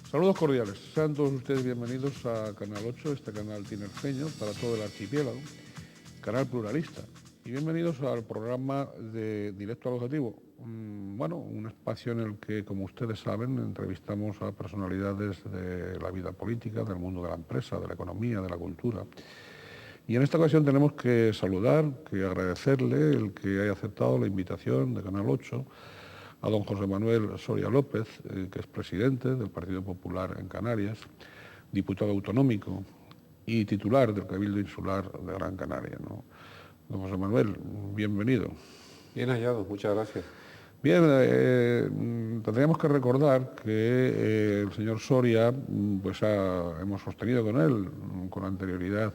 Saludos cordiales. Sean todos ustedes bienvenidos a Canal 8, este canal tinerfeño para todo el archipiélago, canal pluralista. Y bienvenidos al programa de Directo al Objetivo. Un espacio en el que, como ustedes saben, entrevistamos a personalidades de la vida política, del mundo de la empresa, de la economía, de la cultura. Y en esta ocasión tenemos que saludar, que agradecerle el que haya aceptado la invitación de Canal 8 a don José Manuel Soria López, que es presidente del Partido Popular en Canarias, diputado autonómico y titular del Cabildo Insular de Gran Canaria, ¿no? Don José Manuel, bienvenido. Bien hallado, muchas gracias. Bien, tendríamos que recordar que el señor Soria, hemos sostenido con él con anterioridad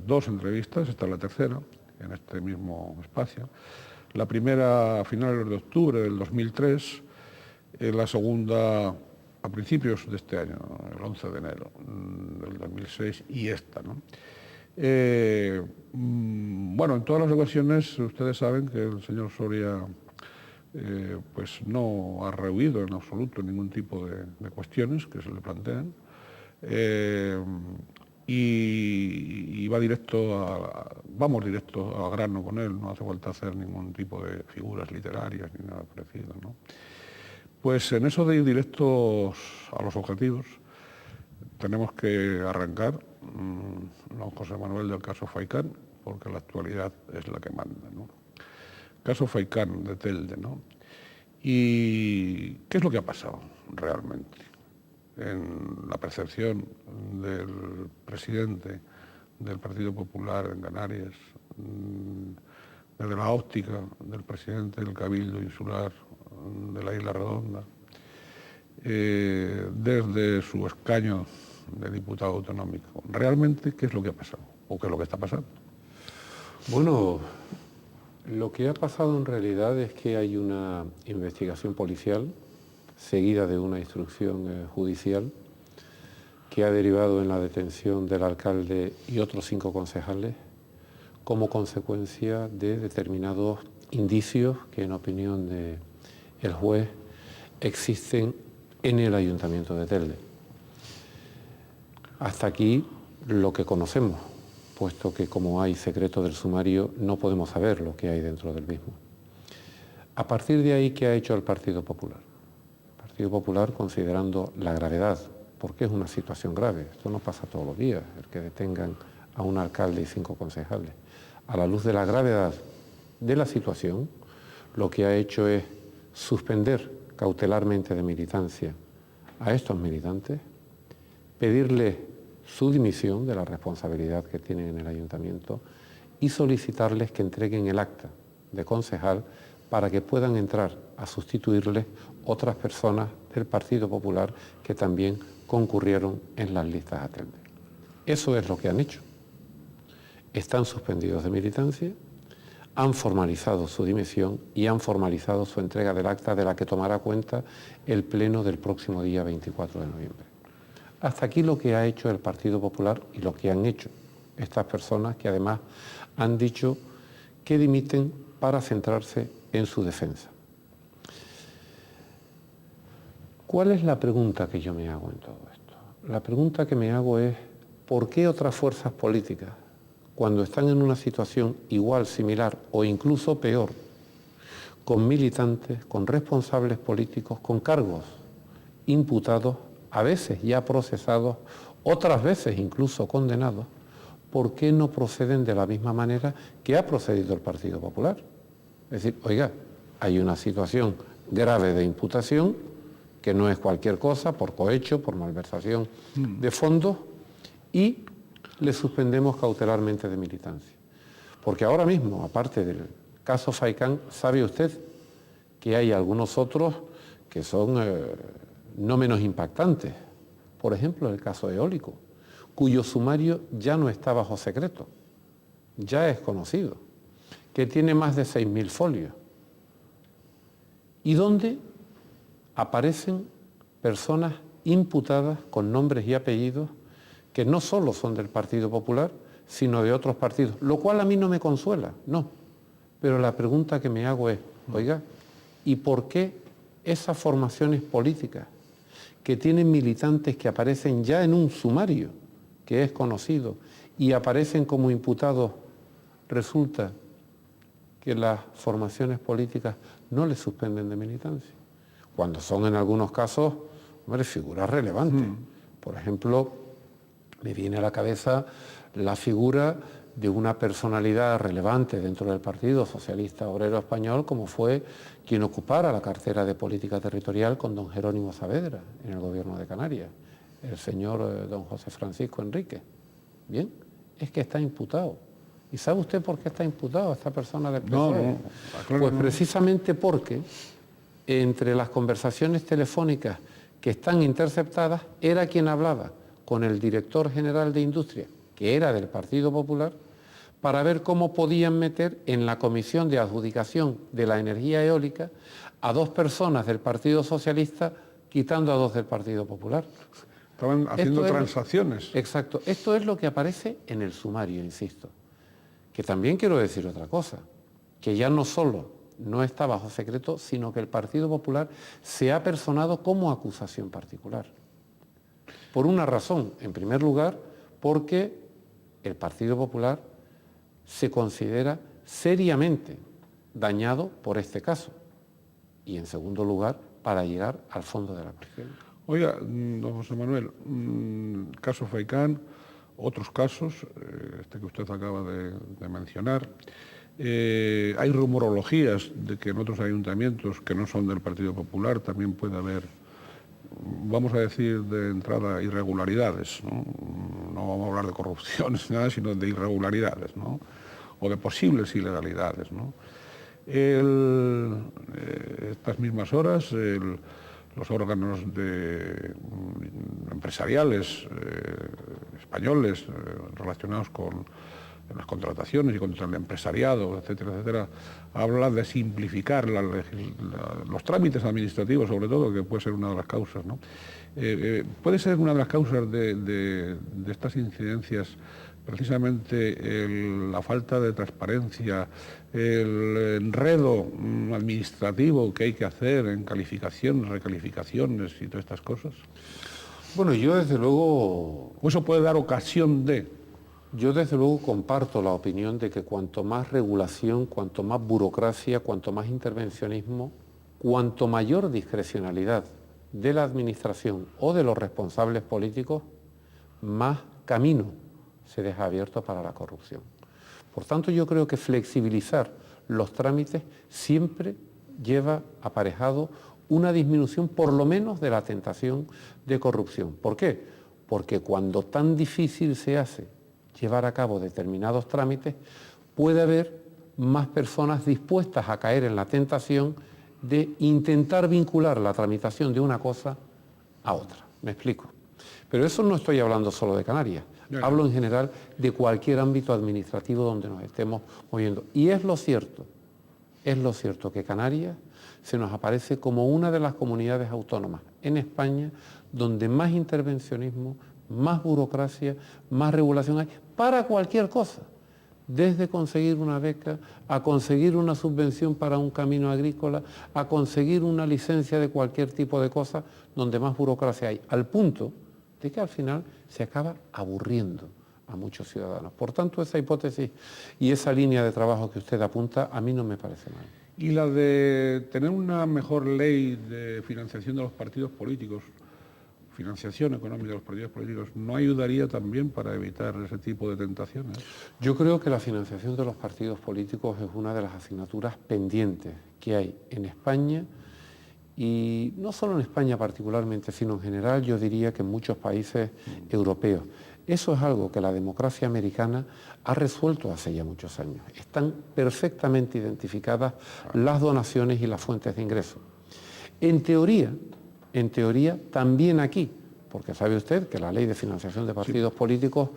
dos entrevistas, esta es la tercera, en este mismo espacio. La primera a finales de octubre del 2003, la segunda a principios de este año, el 11 de enero del 2006, y esta, ¿no? En todas las ocasiones ustedes saben que el señor Soria no ha rehuido en absoluto ningún tipo de cuestiones que se le plantean. Y vamos directo al grano con él, no hace falta hacer ningún tipo de figuras literarias ni nada parecido, ¿no? Pues en eso de ir directos a los objetivos, tenemos que arrancar, don José Manuel, del caso Faicán, porque la actualidad es la que manda, ¿no? Caso Faicán de Telde, ¿no? ¿Y qué es lo que ha pasado realmente? En la percepción del presidente del Partido Popular en Canarias, desde la óptica del presidente del Cabildo Insular de la Isla Redonda, desde su escaño de diputado autonómico. ¿Realmente qué es lo que ha pasado? ¿O qué es lo que está pasando? Bueno, lo que ha pasado en realidad es que hay una investigación policial seguida de una instrucción judicial que ha derivado en la detención del alcalde y otros 5 concejales como consecuencia de determinados indicios que, en opinión del juez, existen en el Ayuntamiento de Telde. Hasta aquí lo que conocemos, puesto que como hay secreto del sumario no podemos saber lo que hay dentro del mismo. A partir de ahí, ¿qué ha hecho el Partido Popular? El Partido Popular, considerando la gravedad, porque es una situación grave, esto no pasa todos los días, el que detengan a un alcalde y 5 concejales. A la luz de la gravedad de la situación, lo que ha hecho es suspender cautelarmente de militancia a estos militantes, pedirles su dimisión de la responsabilidad que tienen en el ayuntamiento y solicitarles que entreguen el acta de concejal para que puedan entrar a sustituirles otras personas del Partido Popular que también concurrieron en las listas a Telde. Eso es lo que han hecho. Están suspendidos de militancia, han formalizado su dimisión y han formalizado su entrega del acta, de la que tomará cuenta el pleno del próximo día 24 de noviembre. Hasta aquí lo que ha hecho el Partido Popular y lo que han hecho estas personas, que además han dicho que dimiten para centrarse en su defensa. ¿Cuál es la pregunta que yo me hago en todo esto? La pregunta que me hago es, ¿por qué otras fuerzas políticas, cuando están en una situación igual, similar o incluso peor, con militantes, con responsables políticos, con cargos imputados, a veces ya procesados, otras veces incluso condenados, ¿por qué no proceden de la misma manera que ha procedido el Partido Popular? Es decir, oiga, hay una situación grave de imputación, que no es cualquier cosa, por cohecho, por malversación de fondos, y le suspendemos cautelarmente de militancia. Porque ahora mismo, aparte del caso Faicán, sabe usted que hay algunos otros que son no menos impactantes. Por ejemplo, el caso eólico, cuyo sumario ya no está bajo secreto, ya es conocido, que tiene más de 6.000 folios, y donde aparecen personas imputadas con nombres y apellidos que no solo son del Partido Popular, sino de otros partidos, lo cual a mí no me consuela, no. Pero la pregunta que me hago es, oiga, ¿y por qué esas formaciones políticas que tienen militantes que aparecen ya en un sumario que es conocido y aparecen como imputados, resulta que las formaciones políticas no les suspenden de militancia, cuando son en algunos casos, hombre, figuras relevantes. Por ejemplo, me viene a la cabeza la figura de una personalidad relevante dentro del Partido Socialista Obrero Español, como fue quien ocupara la cartera de Política Territorial con don Jerónimo Saavedra en el Gobierno de Canarias, el señor don José Francisco Enrique. Bien, es que está imputado. ¿Y sabe usted por qué está imputado esta persona del PSOE? Pues precisamente porque entre las conversaciones telefónicas que están interceptadas era quien hablaba con el director general de Industria, que era del Partido Popular, para ver cómo podían meter en la comisión de adjudicación de la energía eólica a 2 personas del Partido Socialista, quitando a 2 del Partido Popular. Estaban haciendo transacciones. Exacto. Esto es lo que aparece en el sumario, insisto. Que también quiero decir otra cosa, que ya no solo no está bajo secreto, sino que el Partido Popular se ha personado como acusación particular. Por una razón, en primer lugar, porque el Partido Popular se considera seriamente dañado por este caso. Y en segundo lugar, para llegar al fondo de la cuestión. Oiga, don José Manuel, caso Faicán, otros casos, este que usted acaba de mencionar. Hay rumorologías de que en otros ayuntamientos que no son del Partido Popular también puede haber, vamos a decir de entrada, irregularidades, ¿no? No vamos a hablar de corrupciones ni nada, sino de irregularidades, ¿no? O de posibles ilegalidades, ¿no? Estas mismas horas, los órganos empresariales españoles relacionados con las contrataciones y contra el empresariado, etcétera, etcétera, habla de simplificar los trámites administrativos, sobre todo, que puede ser una de las causas, ¿no? Puede ser una de las causas de estas incidencias precisamente la falta de transparencia, el enredo administrativo que hay que hacer en calificaciones, recalificaciones y todas estas cosas. Bueno, yo desde luego... ¿O eso puede dar ocasión de...? Yo desde luego comparto la opinión de que cuanto más regulación, cuanto más burocracia, cuanto más intervencionismo, cuanto mayor discrecionalidad de la administración o de los responsables políticos, más camino se deja abierto para la corrupción. Por tanto, yo creo que flexibilizar los trámites siempre lleva aparejado una disminución, por lo menos, de la tentación de corrupción. ¿Por qué? Porque cuando tan difícil se hace llevar a cabo determinados trámites, puede haber más personas dispuestas a caer en la tentación de intentar vincular la tramitación de una cosa a otra. ¿Me explico? Pero eso no estoy hablando solo de Canarias. Hablo en general de cualquier ámbito administrativo donde nos estemos moviendo. Y es lo cierto que Canarias se nos aparece como una de las comunidades autónomas en España donde más intervencionismo, más burocracia, más regulación hay para cualquier cosa. Desde conseguir una beca, a conseguir una subvención para un camino agrícola, a conseguir una licencia de cualquier tipo de cosa, donde más burocracia hay, al punto de que al final se acaba aburriendo a muchos ciudadanos. Por tanto, esa hipótesis y esa línea de trabajo que usted apunta a mí no me parece mal. Y la de tener una mejor ley de financiación de los partidos políticos, financiación económica de los partidos políticos, ¿no ayudaría también para evitar ese tipo de tentaciones? Yo creo que la financiación de los partidos políticos es una de las asignaturas pendientes que hay en España, y no solo en España particularmente, sino en general, yo diría que en muchos países europeos. Eso es algo que la democracia americana ha resuelto hace ya muchos años. Están perfectamente identificadas las donaciones y las fuentes de ingresos. En teoría, también aquí, porque sabe usted que la ley de financiación de partidos políticos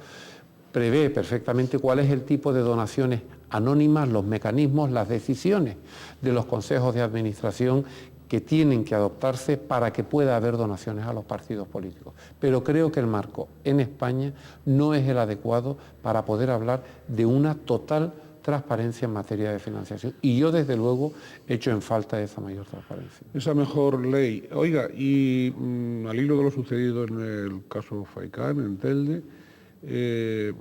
prevé perfectamente cuál es el tipo de donaciones anónimas, los mecanismos, las decisiones de los consejos de administración que tienen que adoptarse para que pueda haber donaciones a los partidos políticos. Pero creo que el marco en España no es el adecuado para poder hablar de una total transparencia en materia de financiación. Y yo, desde luego, echo en falta esa mayor transparencia. Esa mejor ley. Oiga, y al hilo de lo sucedido en el caso Faicán, en Telde,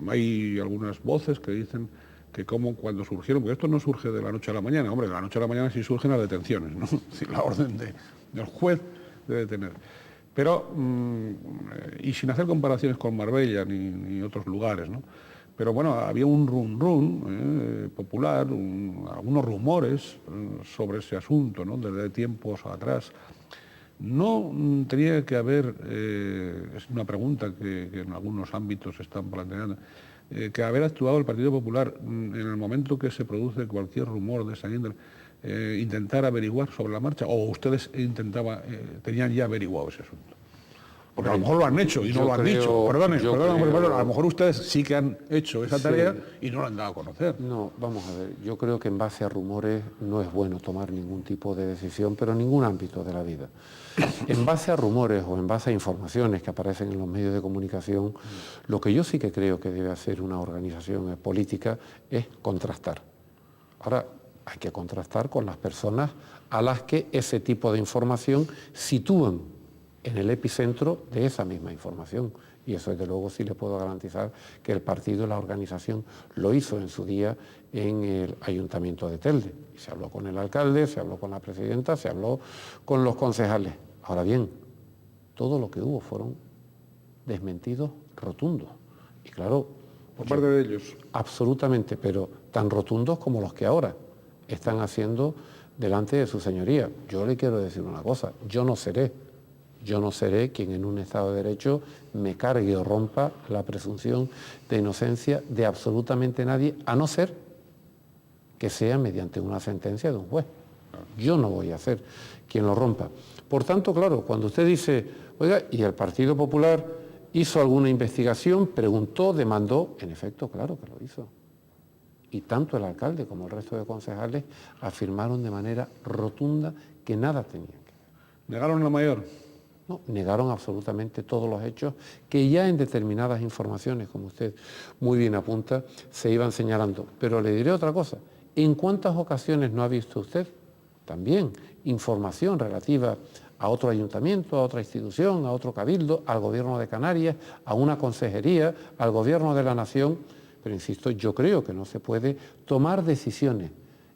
hay algunas voces que dicen que como cuando surgieron, porque esto no surge de la noche a la mañana, hombre, de la noche a la mañana sí surgen las detenciones, ¿no? Sí, la orden del juez de detener. Pero, y sin hacer comparaciones con Marbella ni otros lugares, ¿no? Pero bueno, había un run popular, algunos rumores sobre ese asunto, ¿no? Desde tiempos atrás. No tenía que haber, es una pregunta que en algunos ámbitos se están planteando, que haber actuado el Partido Popular en el momento que se produce cualquier rumor de esa índole, intentar averiguar sobre la marcha, o ustedes tenían ya averiguado ese asunto. Porque a lo mejor lo han hecho y no lo han dicho. Perdón, a lo mejor ustedes sí que han hecho esa tarea y no lo han dado a conocer. No, vamos a ver, yo creo que en base a rumores no es bueno tomar ningún tipo de decisión, pero en ningún ámbito de la vida. En base a rumores o en base a informaciones que aparecen en los medios de comunicación, lo que yo sí que creo que debe hacer una organización política es contrastar. Ahora, hay que contrastar con las personas a las que ese tipo de información sitúan en el epicentro de esa misma información. Y eso, desde luego, sí le puedo garantizar que el partido y la organización lo hizo en su día en el Ayuntamiento de Telde. Y se habló con el alcalde, se habló con la presidenta, se habló con los concejales. Ahora bien, todo lo que hubo fueron desmentidos rotundos. Y claro... ¿Por parte de ellos? Absolutamente, pero tan rotundos como los que ahora están haciendo delante de su señoría. Yo le quiero decir una cosa, yo no seré quien en un Estado de Derecho me cargue o rompa la presunción de inocencia de absolutamente nadie, a no ser que sea mediante una sentencia de un juez. Yo no voy a ser quien lo rompa. Por tanto, claro, cuando usted dice, oiga, ¿y el Partido Popular hizo alguna investigación, preguntó, demandó? En efecto, claro que lo hizo. Y tanto el alcalde como el resto de concejales afirmaron de manera rotunda que nada tenían que ver. ¿Negaron la mayor? No, negaron absolutamente todos los hechos que ya en determinadas informaciones, como usted muy bien apunta, se iban señalando. Pero le diré otra cosa, ¿en cuántas ocasiones no ha visto usted también información relativa a otro ayuntamiento, a otra institución, a otro cabildo, al gobierno de Canarias, a una consejería, al gobierno de la nación? Pero insisto, yo creo que no se puede tomar decisiones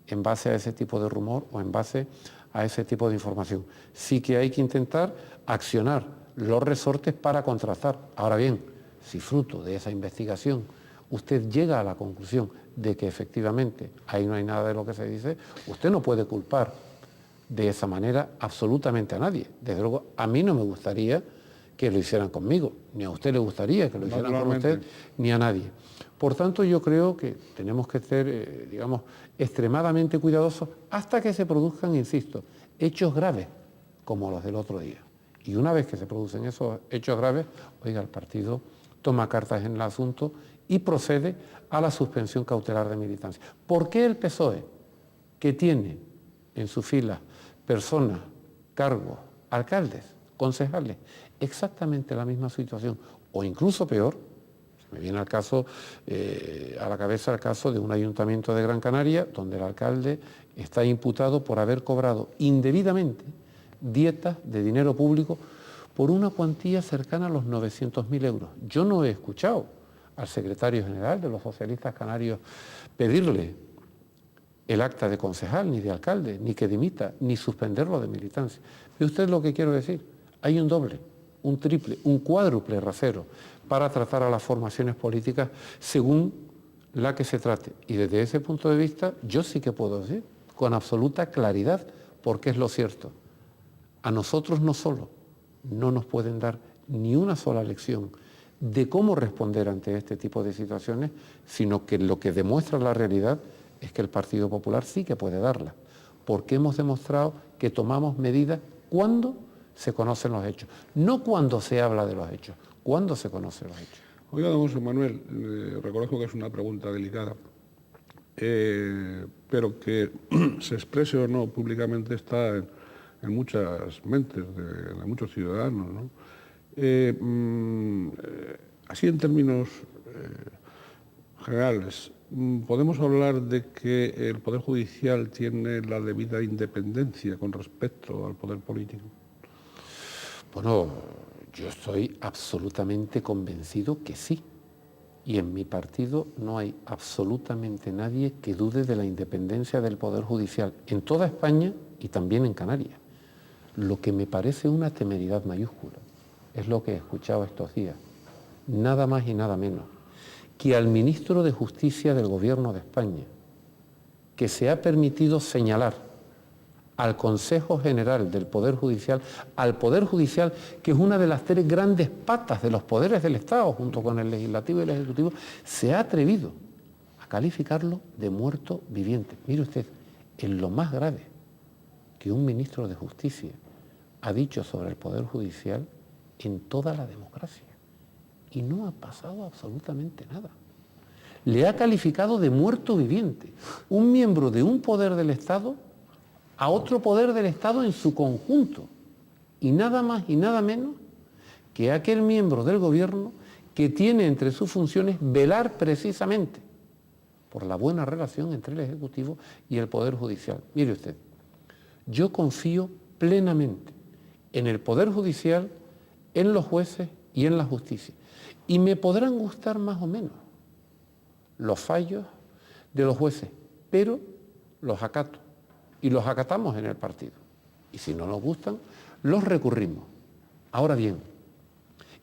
en base a ese tipo de rumor o en base a ese tipo de información. Sí que hay que intentar accionar los resortes para contrastar. Ahora bien, si fruto de esa investigación usted llega a la conclusión de que efectivamente ahí no hay nada de lo que se dice, usted no puede culpar de esa manera absolutamente a nadie. Desde luego, a mí no me gustaría que lo hicieran conmigo, ni a usted le gustaría que lo hicieran con usted, ni a nadie. Por tanto, yo creo que tenemos que ser, extremadamente cuidadosos hasta que se produzcan, insisto, hechos graves, como los del otro día. Y una vez que se producen esos hechos graves, oiga, el partido toma cartas en el asunto y procede a la suspensión cautelar de militancia. ¿Por qué el PSOE, que tiene en sus filas personas, cargos, alcaldes, concejales, exactamente la misma situación, o incluso peor? Me viene al caso, a la cabeza el caso de un ayuntamiento de Gran Canaria, donde el alcalde está imputado por haber cobrado indebidamente dietas de dinero público por una cuantía cercana a los 900.000 euros. Yo no he escuchado al secretario general de los socialistas canarios pedirle el acta de concejal, ni de alcalde, ni que dimita, ni suspenderlo de militancia. ¿Ve usted lo que quiero decir? Hay un doble, un triple, un cuádruple rasero para tratar a las formaciones políticas según la que se trate. Y desde ese punto de vista, yo sí que puedo decir con absoluta claridad, porque es lo cierto. A nosotros no solo no nos pueden dar ni una sola lección de cómo responder ante este tipo de situaciones, sino que lo que demuestra la realidad es que el Partido Popular sí que puede darla, porque hemos demostrado que tomamos medidas cuando se conocen los hechos, no cuando se habla de los hechos, cuando se conocen los hechos. Oiga, don José Manuel, reconozco que es una pregunta delicada, pero que se exprese o no públicamente está en muchas mentes de muchos ciudadanos, ¿no? Así en términos generales, ¿podemos hablar de que el Poder Judicial tiene la debida independencia con respecto al poder político? Bueno, yo estoy absolutamente convencido que sí. Y en mi partido no hay absolutamente nadie que dude de la independencia del Poder Judicial en toda España y también en Canarias. Lo que me parece una temeridad mayúscula es lo que he escuchado estos días. Nada más y nada menos que al ministro de Justicia del Gobierno de España, que se ha permitido señalar al Consejo General del Poder Judicial, al Poder Judicial, que es una de las tres grandes patas de los poderes del Estado, junto con el Legislativo y el Ejecutivo, se ha atrevido a calificarlo de muerto viviente. Mire usted, en lo más grave que un ministro de Justicia ha dicho sobre el Poder Judicial en toda la democracia. Y no ha pasado absolutamente nada. Le ha calificado de muerto viviente, un miembro de un poder del Estado a otro poder del Estado en su conjunto, y nada más y nada menos que aquel miembro del Gobierno que tiene entre sus funciones velar precisamente por la buena relación entre el Ejecutivo y el Poder Judicial. Mire usted, yo confío plenamente en el Poder Judicial, en los jueces y en la justicia. Y me podrán gustar más o menos los fallos de los jueces, pero los acato. Y los acatamos en el partido. Y si no nos gustan, los recurrimos. Ahora bien,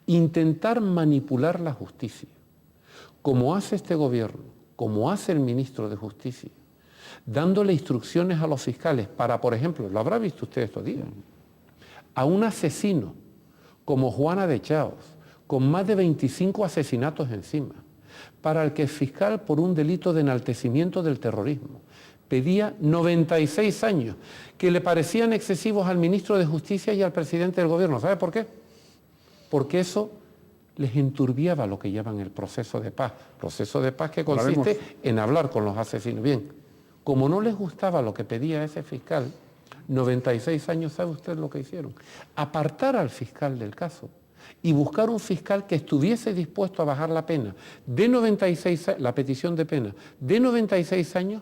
intentar manipular la justicia, como hace este gobierno, como hace el ministro de Justicia, dándole instrucciones a los fiscales para, por ejemplo, lo habrá visto usted estos días, a un asesino como Juana de Chaos, con más de 25 asesinatos encima, para el que el fiscal, por un delito de enaltecimiento del terrorismo, pedía 96 años, que le parecían excesivos al ministro de Justicia y al presidente del gobierno. ¿Sabe por qué? Porque eso les enturbiaba lo que llaman el proceso de paz que consiste en hablar con los asesinos. Bien, como no les gustaba lo que pedía ese fiscal, 96 años, ¿sabe usted lo que hicieron? Apartar al fiscal del caso y buscar un fiscal que estuviese dispuesto a bajar la pena de 96, la petición de pena, de 96 años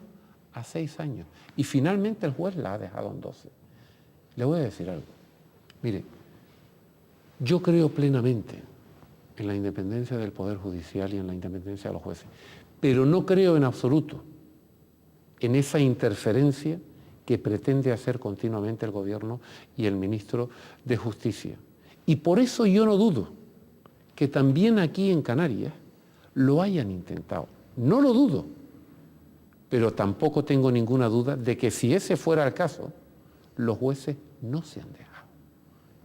a 6 años. Y finalmente el juez la ha dejado en 12. Le voy a decir algo. Mire, yo creo plenamente en la independencia del Poder Judicial y en la independencia de los jueces, pero no creo en absoluto en esa interferencia que pretende hacer continuamente el Gobierno y el ministro de Justicia. Y por eso yo no dudo que también aquí en Canarias lo hayan intentado. No lo dudo, pero tampoco tengo ninguna duda de que si ese fuera el caso, los jueces no se han dejado.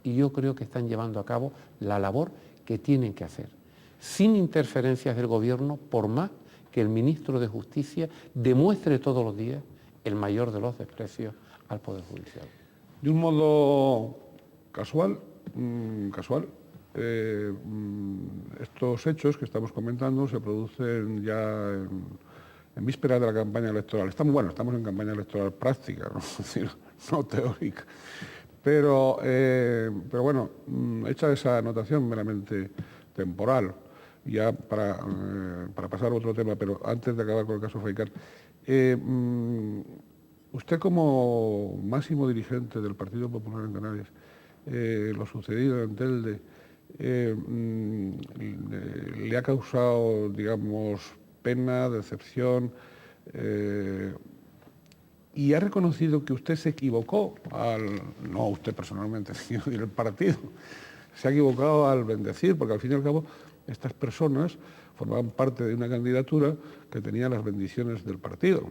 Y yo creo que están llevando a cabo la labor que tienen que hacer, sin interferencias del Gobierno, por más que el ministro de Justicia demuestre todos los días el mayor de los desprecios al Poder Judicial. De un modo casual, estos hechos que estamos comentando se producen ya en vísperas de la campaña electoral. Estamos en campaña electoral práctica, ¿no? Es decir, no teórica. Pero bueno, hecha esa anotación meramente temporal, ya para pasar a otro tema, pero antes de acabar con el caso Faicar, usted como máximo dirigente del Partido Popular en Canarias, lo sucedido en Telde, le ha causado, digamos, pena, decepción, y ha reconocido que usted se equivocó, no usted personalmente, sino el partido, se ha equivocado al bendecir, porque al fin y al cabo estas personas formaban parte de una candidatura que tenía las bendiciones del Partido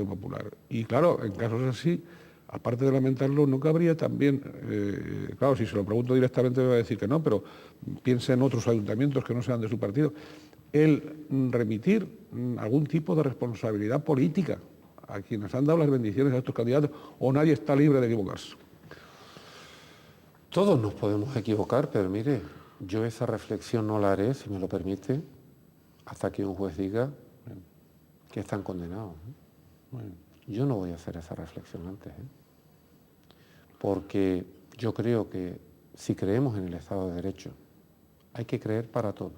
Popular. Y claro, en casos así, aparte de lamentarlo, ¿no cabría también, claro, si se lo pregunto directamente me va a decir que no, pero piense en otros ayuntamientos que no sean de su partido, el remitir algún tipo de responsabilidad política a quienes han dado las bendiciones a estos candidatos, o nadie está libre de equivocarse? Todos nos podemos equivocar, pero mire, yo esa reflexión no la haré, si me lo permite, hasta que un juez diga que están condenados. Bueno, yo no voy a hacer esa reflexión antes, porque yo creo que si creemos en el Estado de Derecho, hay que creer para todo.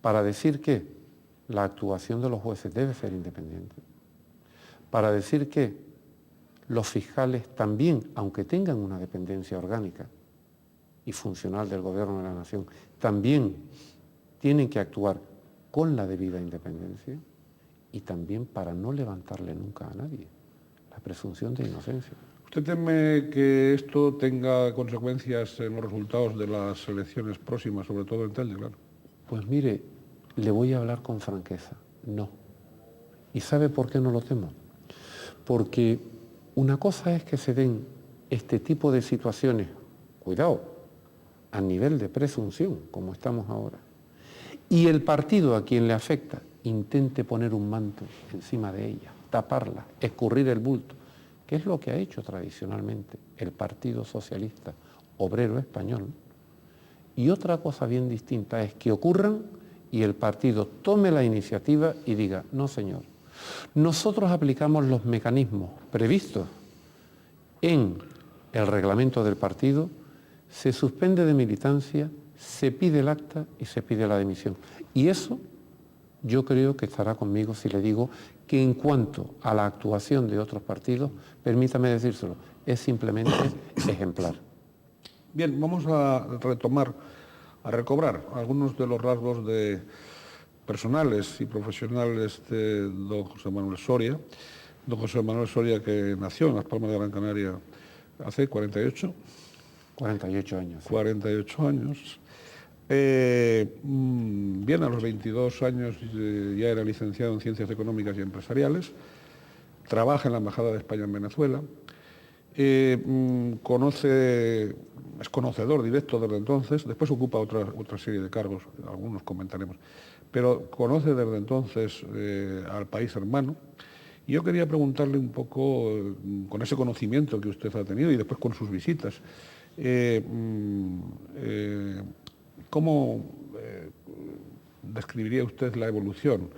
Para decir que la actuación de los jueces debe ser independiente, para decir que los fiscales también, aunque tengan una dependencia orgánica y funcional del Gobierno de la Nación, también tienen que actuar con la debida independencia, y también para no levantarle nunca a nadie la presunción de inocencia. ¿Usted teme que esto tenga consecuencias en los resultados de las elecciones próximas, sobre todo en Telde, claro? Pues mire, le voy a hablar con franqueza, no. ¿Y sabe por qué no lo temo? Porque una cosa es que se den este tipo de situaciones, cuidado, a nivel de presunción, como estamos ahora, y el partido a quien le afecta intente poner un manto encima de ella, taparla, escurrir el bulto, que es lo que ha hecho tradicionalmente el Partido Socialista Obrero Español. Y otra cosa bien distinta es que ocurran y el partido tome la iniciativa y diga, no señor, nosotros aplicamos los mecanismos previstos en el reglamento del partido, se suspende de militancia, se pide el acta y se pide la dimisión. Y eso yo creo que estará conmigo si le digo que en cuanto a la actuación de otros partidos, permítame decírselo, es simplemente ejemplar. Bien, vamos a retomar, a recobrar algunos de los rasgos personales y profesionales de don José Manuel Soria. Don José Manuel Soria, que nació en Las Palmas de Gran Canaria hace 48 años. Sí. 48 años. Bien, a los 22 años ya era licenciado en Ciencias Económicas y Empresariales, trabaja en la Embajada de España en Venezuela, es conocedor directo desde entonces, después ocupa otra serie de cargos, algunos comentaremos, pero conoce desde entonces al país hermano. Y yo quería preguntarle un poco, con ese conocimiento que usted ha tenido y después con sus visitas, ¿cómo describiría usted la evolución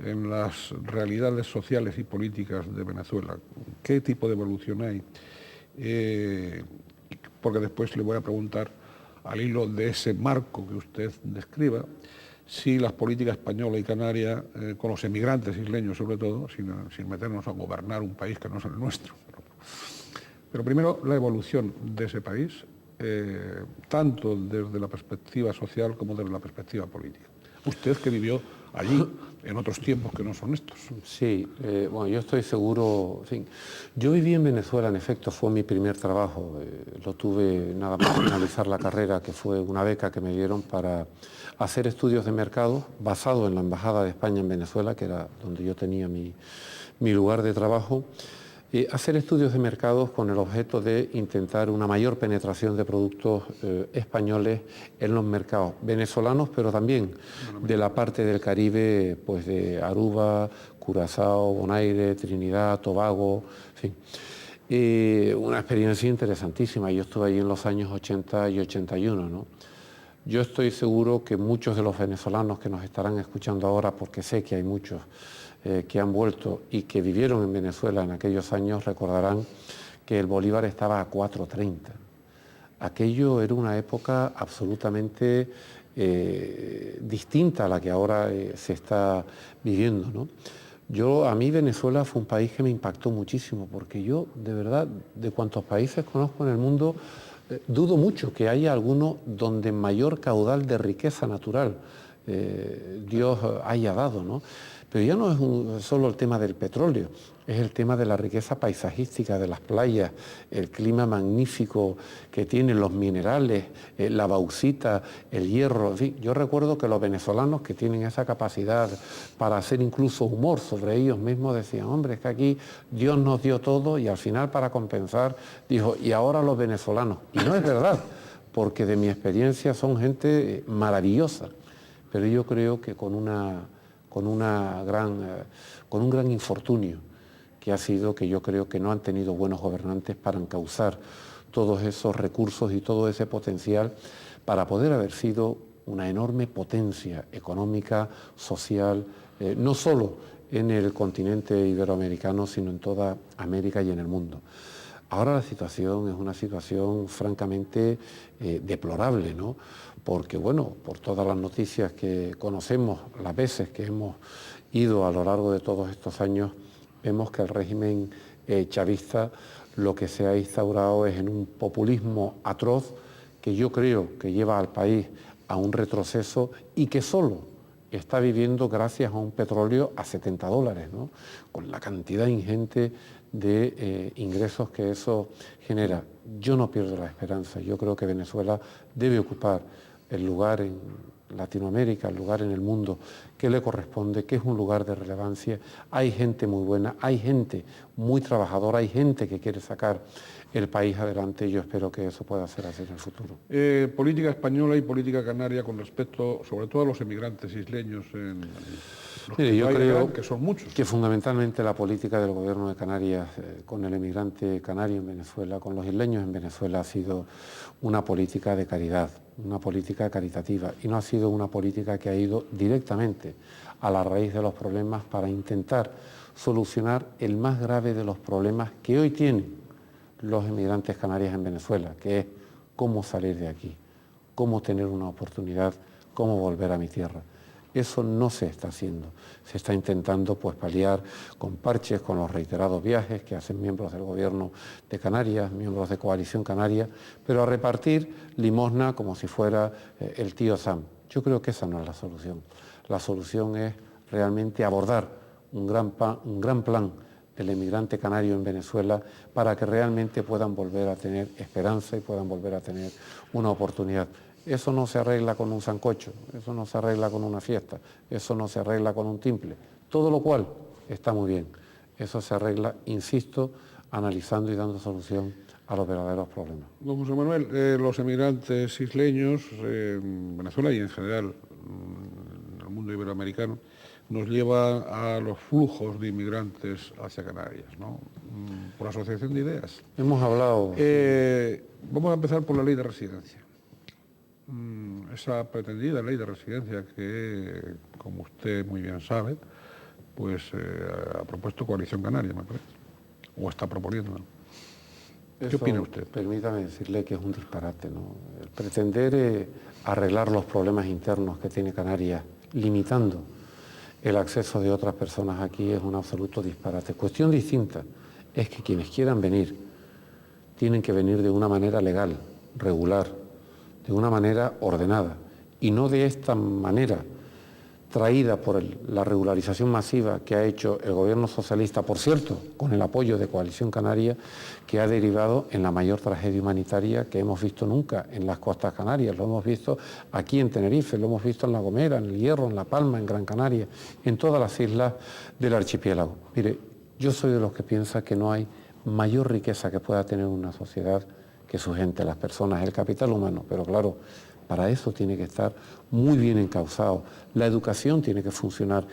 en las realidades sociales y políticas de Venezuela? ¿Qué tipo de evolución hay? Porque después le voy a preguntar, al hilo de ese marco que usted describa, si las políticas española y canaria, con los emigrantes isleños sobre todo, sin meternos a gobernar un país que no es el nuestro. Pero primero, la evolución de ese país, tanto desde la perspectiva social como desde la perspectiva política. Usted que vivió allí en otros tiempos que no son estos. Sí, bueno, yo estoy seguro, en fin, yo viví en Venezuela, en efecto, fue mi primer trabajo, lo tuve nada más finalizar la carrera, que fue una beca que me dieron para hacer estudios de mercado basado en la Embajada de España en Venezuela, que era donde yo tenía mi lugar de trabajo. Hacer estudios de mercados con el objeto de intentar una mayor penetración de productos españoles en los mercados venezolanos, pero también de la parte del Caribe, pues de Aruba, Curazao, Bonaire, Trinidad, Tobago, en fin. Una experiencia interesantísima. Yo estuve allí en los años 80 y 81, ¿no? Yo estoy seguro que muchos de los venezolanos que nos estarán escuchando ahora, porque sé que hay muchos que han vuelto y que vivieron en Venezuela en aquellos años, recordarán que el bolívar estaba a 4.30. Aquello era una época absolutamente distinta a la que ahora se está viviendo, ¿no? A mí Venezuela fue un país que me impactó muchísimo, porque yo, de verdad, de cuantos países conozco en el mundo, dudo mucho que haya alguno donde mayor caudal de riqueza natural Dios haya dado, ¿no? Pero ya no es solo el tema del petróleo, es el tema de la riqueza paisajística de las playas, el clima magnífico que tienen, los minerales, la bauxita, el hierro, en fin. Yo recuerdo que los venezolanos que tienen esa capacidad para hacer incluso humor sobre ellos mismos decían, hombre, es que aquí Dios nos dio todo y al final para compensar dijo, y ahora los venezolanos. Y no es verdad, porque de mi experiencia son gente maravillosa, pero yo creo que con un gran infortunio, que ha sido que yo creo que no han tenido buenos gobernantes para encauzar todos esos recursos y todo ese potencial para poder haber sido una enorme potencia económica, social, no solo en el continente iberoamericano, sino en toda América y en el mundo. Ahora la situación es una situación francamente deplorable, ¿no? Porque, bueno, por todas las noticias que conocemos, las veces que hemos ido a lo largo de todos estos años, vemos que el régimen chavista lo que se ha instaurado es en un populismo atroz que yo creo que lleva al país a un retroceso y que solo está viviendo gracias a un petróleo a $70, ¿no? Con la cantidad ingente de ingresos que eso genera. Yo no pierdo la esperanza, yo creo que Venezuela debe ocupar el lugar en Latinoamérica, el lugar en el mundo que le corresponde, que es un lugar de relevancia. Hay gente muy buena, hay gente muy trabajadora, hay gente que quiere sacar el país adelante y yo espero que eso pueda ser así en el futuro. Política española y política canaria con respecto, sobre todo a los emigrantes isleños, Mire, yo creo que son muchos. Que fundamentalmente la política del gobierno de Canarias con el emigrante canario en Venezuela, con los isleños en Venezuela, ha sido una política de caridad, una política caritativa y no ha sido una política que ha ido directamente a la raíz de los problemas para intentar solucionar el más grave de los problemas que hoy tienen los emigrantes canarios en Venezuela, que es cómo salir de aquí, cómo tener una oportunidad, cómo volver a mi tierra. Eso no se está haciendo. Se está intentando pues paliar con parches, con los reiterados viajes que hacen miembros del gobierno de Canarias, miembros de Coalición Canaria, pero a repartir limosna como si fuera el tío Sam. Yo creo que esa no es la solución. La solución es realmente abordar un gran plan del emigrante canario en Venezuela para que realmente puedan volver a tener esperanza y puedan volver a tener una oportunidad. Eso no se arregla con un sancocho, eso no se arregla con una fiesta, eso no se arregla con un timple, todo lo cual está muy bien. Eso se arregla, insisto, analizando y dando solución a los verdaderos problemas. Don José Manuel, los emigrantes isleños en Venezuela y en general en el mundo iberoamericano nos llevan a los flujos de inmigrantes hacia Canarias, ¿no? Por asociación de ideas. Hemos hablado... Vamos a empezar por la ley de residencia. Esa pretendida ley de residencia que, como usted muy bien sabe, pues ha propuesto Coalición Canaria, me parece, o está proponiendo. ¿Qué opina usted? Permítame decirle que es un disparate, ¿no? El pretender arreglar los problemas internos que tiene Canarias, limitando el acceso de otras personas aquí, es un absoluto disparate. Cuestión distinta es que quienes quieran venir tienen que venir de una manera legal, regular, de una manera ordenada y no de esta manera traída por la regularización masiva que ha hecho el gobierno socialista, por cierto, con el apoyo de Coalición Canaria, que ha derivado en la mayor tragedia humanitaria que hemos visto nunca en las costas canarias. Lo hemos visto aquí en Tenerife, lo hemos visto en La Gomera, en El Hierro, en La Palma, en Gran Canaria, en todas las islas del archipiélago. Mire, yo soy de los que piensa que no hay mayor riqueza que pueda tener una sociedad que su gente, las personas, el capital humano, pero claro, para eso tiene que estar muy bien encauzado. La educación tiene que funcionar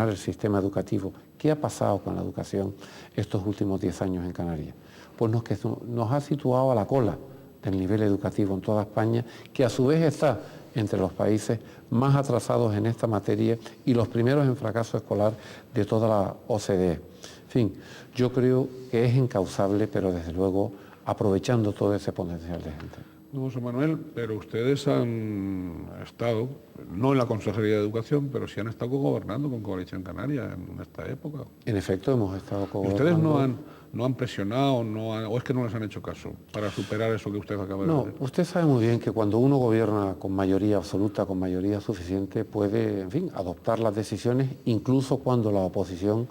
el sistema educativo. ¿Qué ha pasado con la educación estos últimos 10 años en Canarias? Pues nos ha situado a la cola del nivel educativo en toda España, que a su vez está entre los países más atrasados en esta materia y los primeros en fracaso escolar de toda la OCDE. En fin, yo creo que es encauzable, pero desde luego aprovechando todo ese potencial de gente. José Manuel, pero ustedes han estado, no en la Consejería de Educación, pero sí han estado gobernando con Coalición Canaria en esta época. En efecto, hemos estado gobernando. ¿Ustedes no han presionado o es que no les han hecho caso para superar eso que usted acaba de decir? No, usted sabe muy bien que cuando uno gobierna con mayoría absoluta, con mayoría suficiente, puede, en fin, adoptar las decisiones, incluso cuando la oposición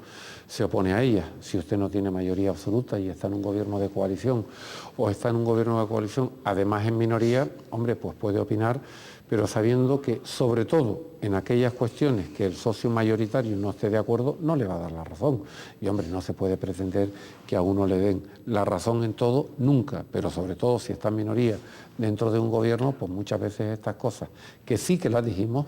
se opone a ellas. Si usted no tiene mayoría absoluta y está en un gobierno de coalición o está en un gobierno de coalición, además en minoría, hombre, pues puede opinar, pero sabiendo que, sobre todo, en aquellas cuestiones que el socio mayoritario no esté de acuerdo, no le va a dar la razón. Y, hombre, no se puede pretender que a uno le den la razón en todo, nunca, pero sobre todo si está en minoría dentro de un gobierno, pues muchas veces estas cosas, que sí que las dijimos,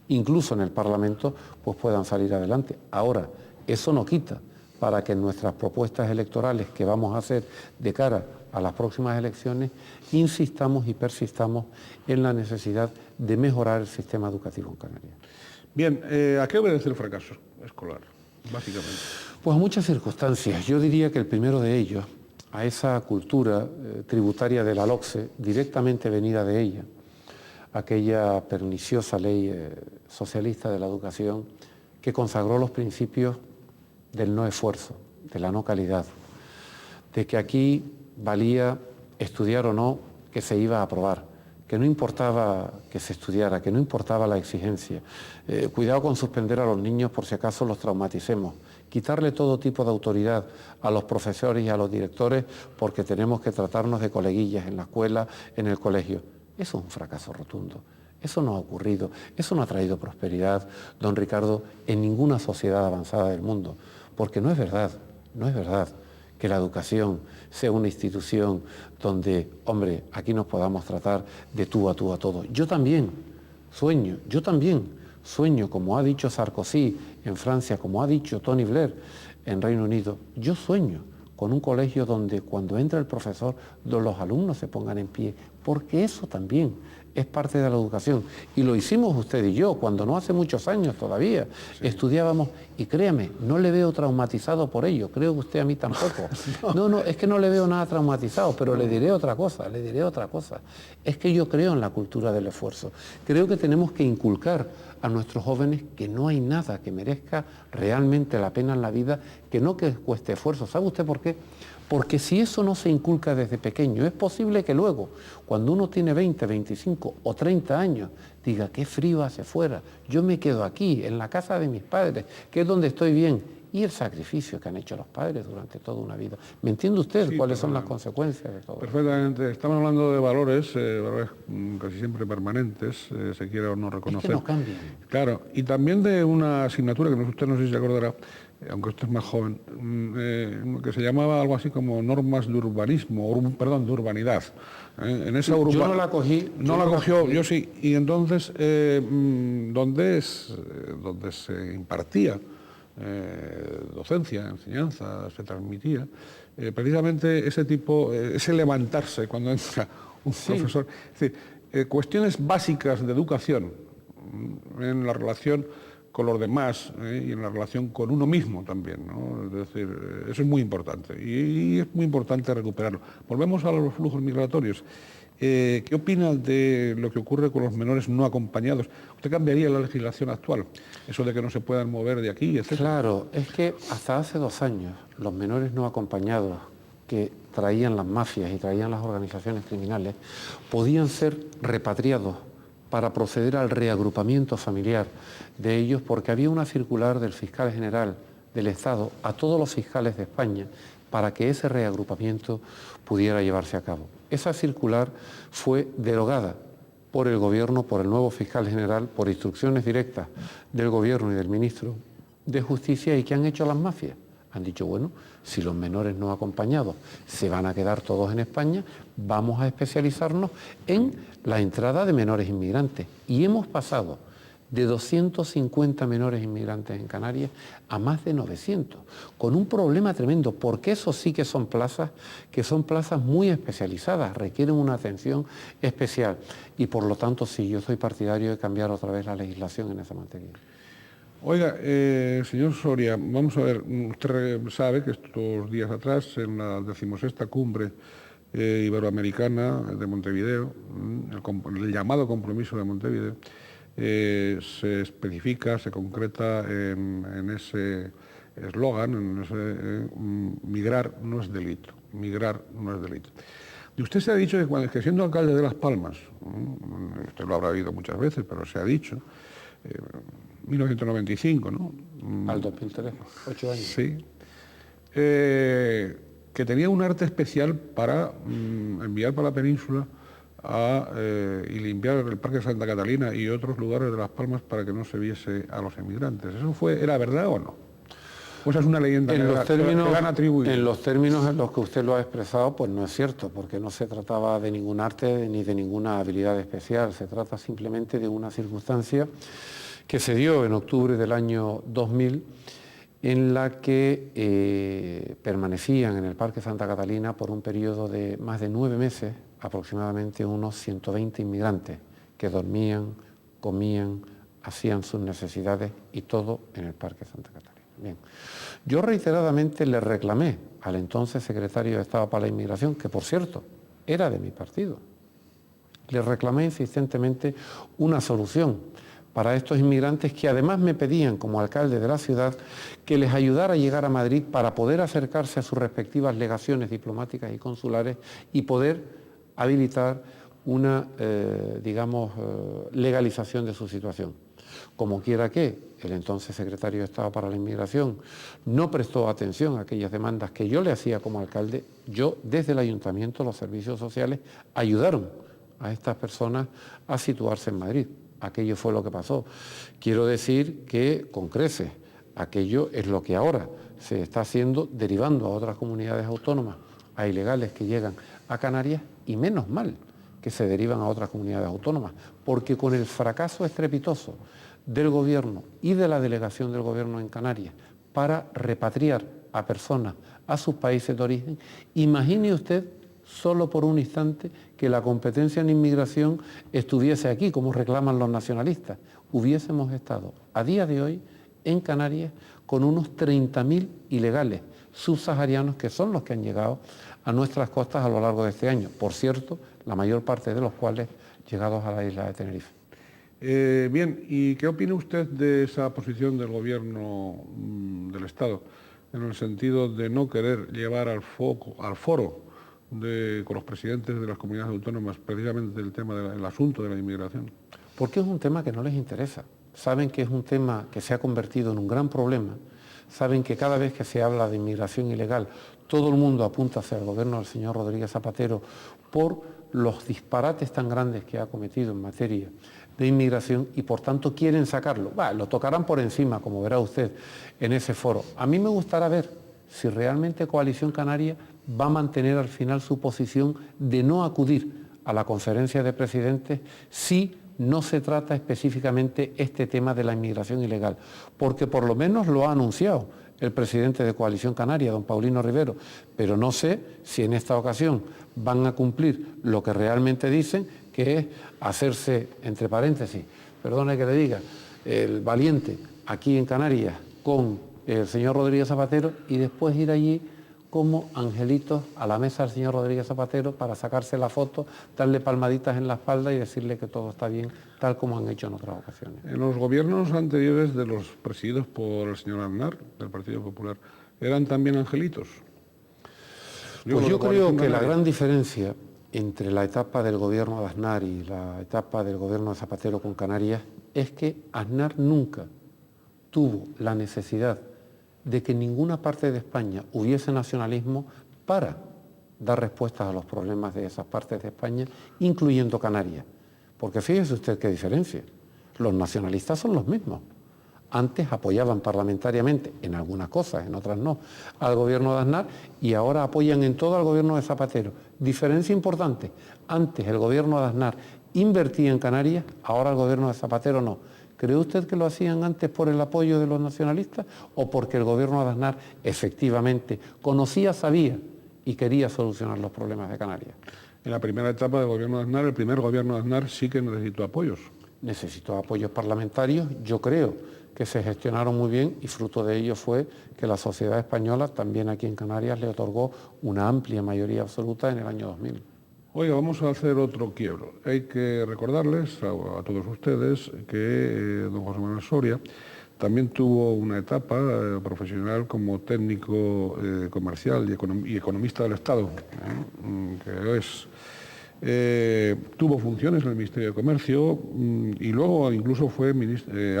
incluso en el Parlamento, pues puedan salir adelante. Ahora, eso no quita para que en nuestras propuestas electorales que vamos a hacer de cara a las próximas elecciones, insistamos y persistamos en la necesidad de mejorar el sistema educativo en Canarias. Bien, ¿a qué obedece el fracaso escolar, básicamente? Pues muchas circunstancias. Yo diría que el primero de ellos, a esa cultura tributaria de la LOCSE, directamente venida de ella, aquella perniciosa ley socialista de la educación que consagró los principios del no esfuerzo, de la no calidad, de que aquí valía estudiar o no, que se iba a aprobar, que no importaba que se estudiara, que no importaba la exigencia. Cuidado con suspender a los niños por si acaso los traumaticemos. Quitarle todo tipo de autoridad a los profesores y a los directores porque tenemos que tratarnos de coleguillas en la escuela, en el colegio. Eso es un fracaso rotundo. Eso no ha ocurrido. Eso no ha traído prosperidad, don Ricardo, en ninguna sociedad avanzada del mundo. Porque no es verdad que la educación sea una institución donde, hombre, aquí nos podamos tratar de tú a todo. Yo también sueño, como ha dicho Sarkozy en Francia, como ha dicho Tony Blair en Reino Unido, yo sueño con un colegio donde cuando entra el profesor los alumnos se pongan en pie, porque eso también es parte de la educación. Y lo hicimos usted y yo, cuando no hace muchos años todavía, sí. Estudiábamos, y créame, no le veo traumatizado por ello, creo que usted a mí tampoco. No, es que no le veo nada traumatizado, pero le diré otra cosa. Es que yo creo en la cultura del esfuerzo. Creo que tenemos que inculcar a nuestros jóvenes que no hay nada que merezca realmente la pena en la vida, que no que cueste esfuerzo. ¿Sabe usted por qué? Porque si eso no se inculca desde pequeño, es posible que luego, cuando uno tiene 20, 25 o 30 años, diga, qué frío hace fuera, yo me quedo aquí, en la casa de mis padres, que es donde estoy bien. Y el sacrificio que han hecho los padres durante toda una vida. ¿Me entiende usted cuáles son las consecuencias de todo? Perfectamente. Estamos hablando de valores casi siempre permanentes, se quiera o no reconocer. Es que no cambian. Claro, y también de una asignatura que usted no sé si se acordará, aunque usted es más joven, que se llamaba algo así como normas de urbanismo, de urbanidad. En esa yo no la cogí. No la cogió, yo sí. Y entonces, donde se impartía docencia, enseñanza, se transmitía, precisamente ese tipo, ese levantarse cuando entra un profesor, es decir, cuestiones básicas de educación en la relación con los demás y en la relación con uno mismo también, ¿no? Es decir, eso es muy importante y es muy importante recuperarlo. Volvemos a los flujos migratorios. ¿Qué opina de lo que ocurre con los menores no acompañados? ¿Usted cambiaría la legislación actual? Eso de que no se puedan mover de aquí, etc. Claro, es que hasta hace 2 años los menores no acompañados que traían las mafias y traían las organizaciones criminales podían ser repatriados para proceder al reagrupamiento familiar de ellos, porque había una circular del fiscal general del Estado a todos los fiscales de España para que ese reagrupamiento pudiera llevarse a cabo. Esa circular fue derogada por el Gobierno, por el nuevo fiscal general, por instrucciones directas del Gobierno y del ministro de Justicia. ¿Y qué han hecho las mafias? Han dicho, bueno, si los menores no acompañados se van a quedar todos en España, vamos a especializarnos en la entrada de menores inmigrantes. Y hemos pasado de 250 menores inmigrantes en Canarias a más de 900, con un problema tremendo, porque eso sí que son plazas muy especializadas, requieren una atención especial. Y por lo tanto, sí, yo soy partidario de cambiar otra vez la legislación en esa materia. Oiga, señor Soria, vamos a ver, usted sabe que estos días atrás, en la 16ª cumbre iberoamericana de Montevideo, el llamado compromiso de Montevideo, se especifica, se concreta en ese eslogan, migrar no es delito, migrar no es delito. Y usted se ha dicho que siendo alcalde de Las Palmas, usted lo habrá oído muchas veces, pero se ha dicho, 1995, ¿no? Al 2003, 8 años. Sí. Que tenía un arte especial para enviar para la península y limpiar el Parque Santa Catalina y otros lugares de Las Palmas para que no se viese a los emigrantes. ¿Eso era verdad o no? ¿O esa es una leyenda que le han atribuido? En los términos en los que usted lo ha expresado, pues no es cierto, porque no se trataba de ningún arte ni de ninguna habilidad especial. Se trata simplemente de una circunstancia que se dio en octubre del año 2000, en la que permanecían en el Parque Santa Catalina por un periodo de más de 9 meses, aproximadamente unos 120 inmigrantes, que dormían, comían, hacían sus necesidades y todo en el Parque Santa Catalina. Bien. Yo reiteradamente le reclamé al entonces secretario de Estado para la Inmigración, que por cierto era de mi partido, le reclamé insistentemente una solución para estos inmigrantes que además me pedían, como alcalde de la ciudad, que les ayudara a llegar a Madrid para poder acercarse a sus respectivas legaciones diplomáticas y consulares y poder habilitar una, legalización de su situación. Como quiera que el entonces secretario de Estado para la Inmigración no prestó atención a aquellas demandas que yo le hacía como alcalde, yo desde el ayuntamiento, los servicios sociales, ayudaron a estas personas a situarse en Madrid. Aquello fue lo que pasó. Quiero decir que con creces, aquello es lo que ahora se está haciendo, derivando a otras comunidades autónomas, a ilegales que llegan a Canarias, y menos mal que se derivan a otras comunidades autónomas, porque con el fracaso estrepitoso del Gobierno y de la delegación del Gobierno en Canarias para repatriar a personas a sus países de origen, imagine usted solo por un instante que la competencia en inmigración estuviese aquí, como reclaman los nacionalistas. Hubiésemos estado a día de hoy en Canarias con unos 30.000 ilegales subsaharianos que son los que han llegado a nuestras costas a lo largo de este año. Por cierto, la mayor parte de los cuales llegados a la isla de Tenerife. Bien, ¿y qué opina usted de esa posición del Gobierno del Estado en el sentido de no querer llevar al foro con los presidentes de las comunidades autónomas precisamente el tema del asunto de la inmigración? Porque es un tema que no les interesa. Saben que es un tema que se ha convertido en un gran problema. Saben que cada vez que se habla de inmigración ilegal, todo el mundo apunta hacia el gobierno del señor Rodríguez Zapatero por los disparates tan grandes que ha cometido en materia de inmigración y por tanto quieren sacarlo. Lo tocarán por encima, como verá usted, en ese foro. A mí me gustará ver si realmente Coalición Canaria va a mantener al final su posición de no acudir a la conferencia de presidentes si no se trata específicamente este tema de la inmigración ilegal, porque por lo menos lo ha anunciado el presidente de Coalición Canaria, don Paulino Rivero, pero no sé si en esta ocasión van a cumplir lo que realmente dicen, que es hacerse, entre paréntesis, perdone que le diga, el valiente aquí en Canarias con el señor Rodríguez Zapatero y después ir allí como angelitos a la mesa del señor Rodríguez Zapatero para sacarse la foto, darle palmaditas en la espalda y decirle que todo está bien, tal como han hecho en otras ocasiones. En los gobiernos anteriores de los presididos por el señor Aznar, del Partido Popular, ¿eran también angelitos? Pues yo creo que la gran diferencia entre la etapa del gobierno de Aznar y la etapa del gobierno de Zapatero con Canarias es que Aznar nunca tuvo la necesidad de que en ninguna parte de España hubiese nacionalismo para dar respuestas a los problemas de esas partes de España, incluyendo Canarias. Porque fíjese usted qué diferencia. Los nacionalistas son los mismos. Antes apoyaban parlamentariamente, en algunas cosas, en otras no, al gobierno de Aznar y ahora apoyan en todo al gobierno de Zapatero. Diferencia importante. Antes el gobierno de Aznar invertía en Canarias, ahora el gobierno de Zapatero no. ¿Cree usted que lo hacían antes por el apoyo de los nacionalistas o porque el gobierno de Aznar efectivamente conocía, sabía y quería solucionar los problemas de Canarias? En la primera etapa del gobierno de Aznar, el primer gobierno de Aznar sí que necesitó apoyos. Necesitó apoyos parlamentarios, yo creo que se gestionaron muy bien y fruto de ello fue que la sociedad española, también aquí en Canarias, le otorgó una amplia mayoría absoluta en el año 2000. Oiga, vamos a hacer otro quiebro. Hay que recordarles a todos ustedes que don José Manuel Soria también tuvo una etapa profesional como técnico comercial y economista del Estado, que es... tuvo funciones en el Ministerio de Comercio y luego incluso fue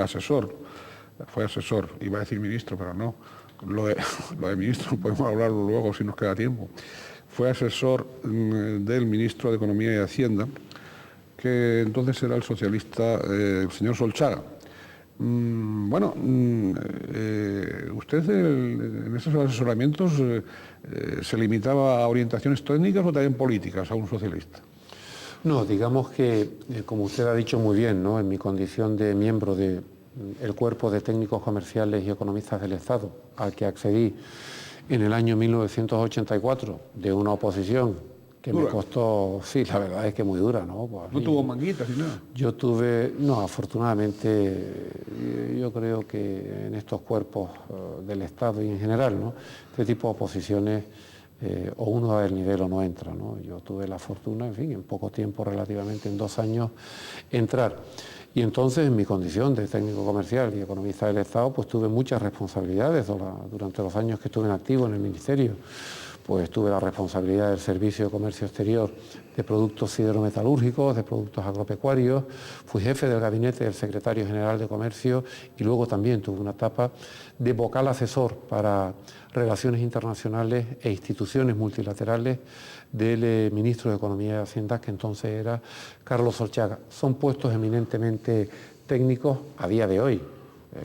asesor. Fue asesor, iba a decir ministro, pero no. Lo de ministro podemos hablarlo luego si nos queda tiempo. Fue asesor del ministro de Economía y Hacienda, que entonces era el socialista, el señor Solchaga. ¿Usted en esos asesoramientos se limitaba a orientaciones técnicas o también políticas a un socialista? No, digamos que, como usted ha dicho muy bien, ¿no?, en mi condición de miembro del Cuerpo de Técnicos Comerciales y Economistas del Estado, al que accedí en el año 1984 de una oposición que me costó, sí, la verdad es que muy dura, ¿no? Pues ¿No tuvo manguitas ni nada? Yo tuve, no, afortunadamente, yo creo que en estos cuerpos del Estado y en general, ¿no? Este tipo de oposiciones, o uno va del nivel o no entra, ¿no? Yo tuve la fortuna, en fin, en poco tiempo, relativamente en 2 años, entrar. Y entonces, en mi condición de técnico comercial y economista del Estado, pues tuve muchas responsabilidades durante los años que estuve en activo en el Ministerio. Pues tuve la responsabilidad del Servicio de Comercio Exterior de productos siderometalúrgicos, de productos agropecuarios, fui jefe del gabinete del secretario general de Comercio y luego también tuve una etapa de vocal asesor para relaciones internacionales e instituciones multilaterales del ministro de Economía y Hacienda, que entonces era Carlos Solchaga. Son puestos eminentemente técnicos a día de hoy.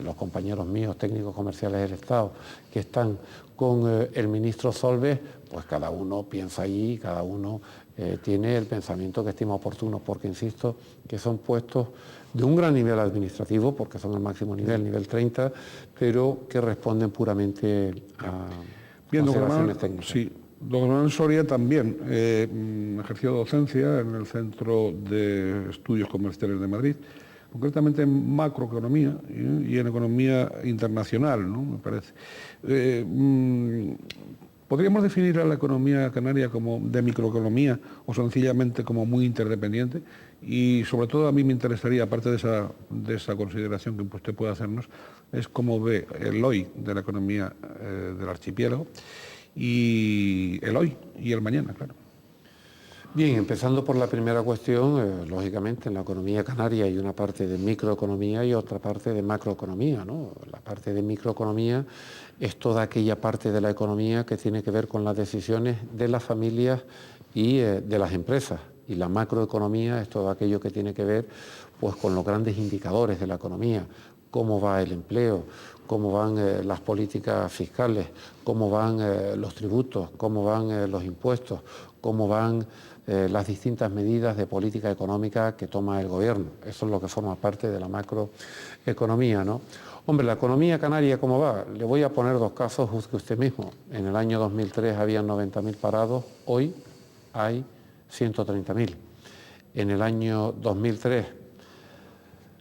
Los compañeros míos, técnicos comerciales del Estado, que están con el ministro Solbes, pues cada uno piensa allí, cada uno tiene el pensamiento que estima oportuno, porque insisto que son puestos de un gran nivel administrativo, porque son el máximo nivel 30, pero que responden puramente a consideraciones técnicas. Sí, don Manuel Soria también ejerció docencia en el Centro de Estudios Comerciales de Madrid, concretamente en macroeconomía y en economía internacional, ¿no? Me parece. ¿Podríamos definir a la economía canaria como de microeconomía o sencillamente como muy interdependiente? Y sobre todo a mí me interesaría, aparte de esa consideración que usted puede hacernos, es cómo ve el hoy de la economía del archipiélago y el hoy y el mañana, claro. Bien, empezando por la primera cuestión, lógicamente en la economía canaria hay una parte de microeconomía y otra parte de macroeconomía, ¿no? La parte de microeconomía es toda aquella parte de la economía que tiene que ver con las decisiones de las familias y de las empresas. Y la macroeconomía es todo aquello que tiene que ver pues, con los grandes indicadores de la economía, cómo va el empleo, cómo van las políticas fiscales, cómo van los tributos, cómo van los impuestos, cómo van las distintas medidas de política económica que toma el gobierno. Eso es lo que forma parte de la macroeconomía, ¿no? Hombre, la economía canaria, ¿cómo va? Le voy a poner 2 casos, juzgue usted mismo. En el año 2003 había 90.000 parados, hoy hay 130.000. En el año 2003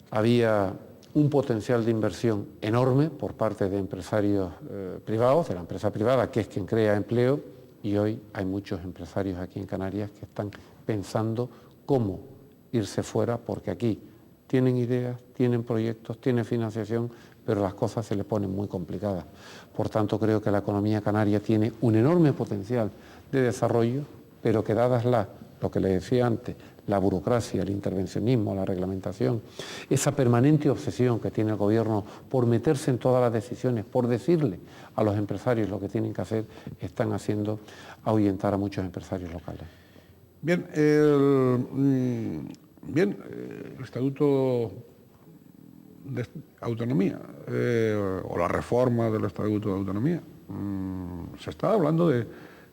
había un potencial de inversión enorme por parte de empresarios privados, de la empresa privada, que es quien crea empleo, y hoy hay muchos empresarios aquí en Canarias que están pensando cómo irse fuera, porque aquí tienen ideas, tienen proyectos, tienen financiación, pero las cosas se les ponen muy complicadas. Por tanto, creo que la economía canaria tiene un enorme potencial de desarrollo, pero que dadas lo que le decía antes, la burocracia, el intervencionismo, la reglamentación, esa permanente obsesión que tiene el gobierno por meterse en todas las decisiones, por decirle a los empresarios lo que tienen que hacer, están haciendo ahuyentar a muchos empresarios locales. Bien, el Estatuto de Autonomía o la reforma del Estatuto de Autonomía. Se está hablando de,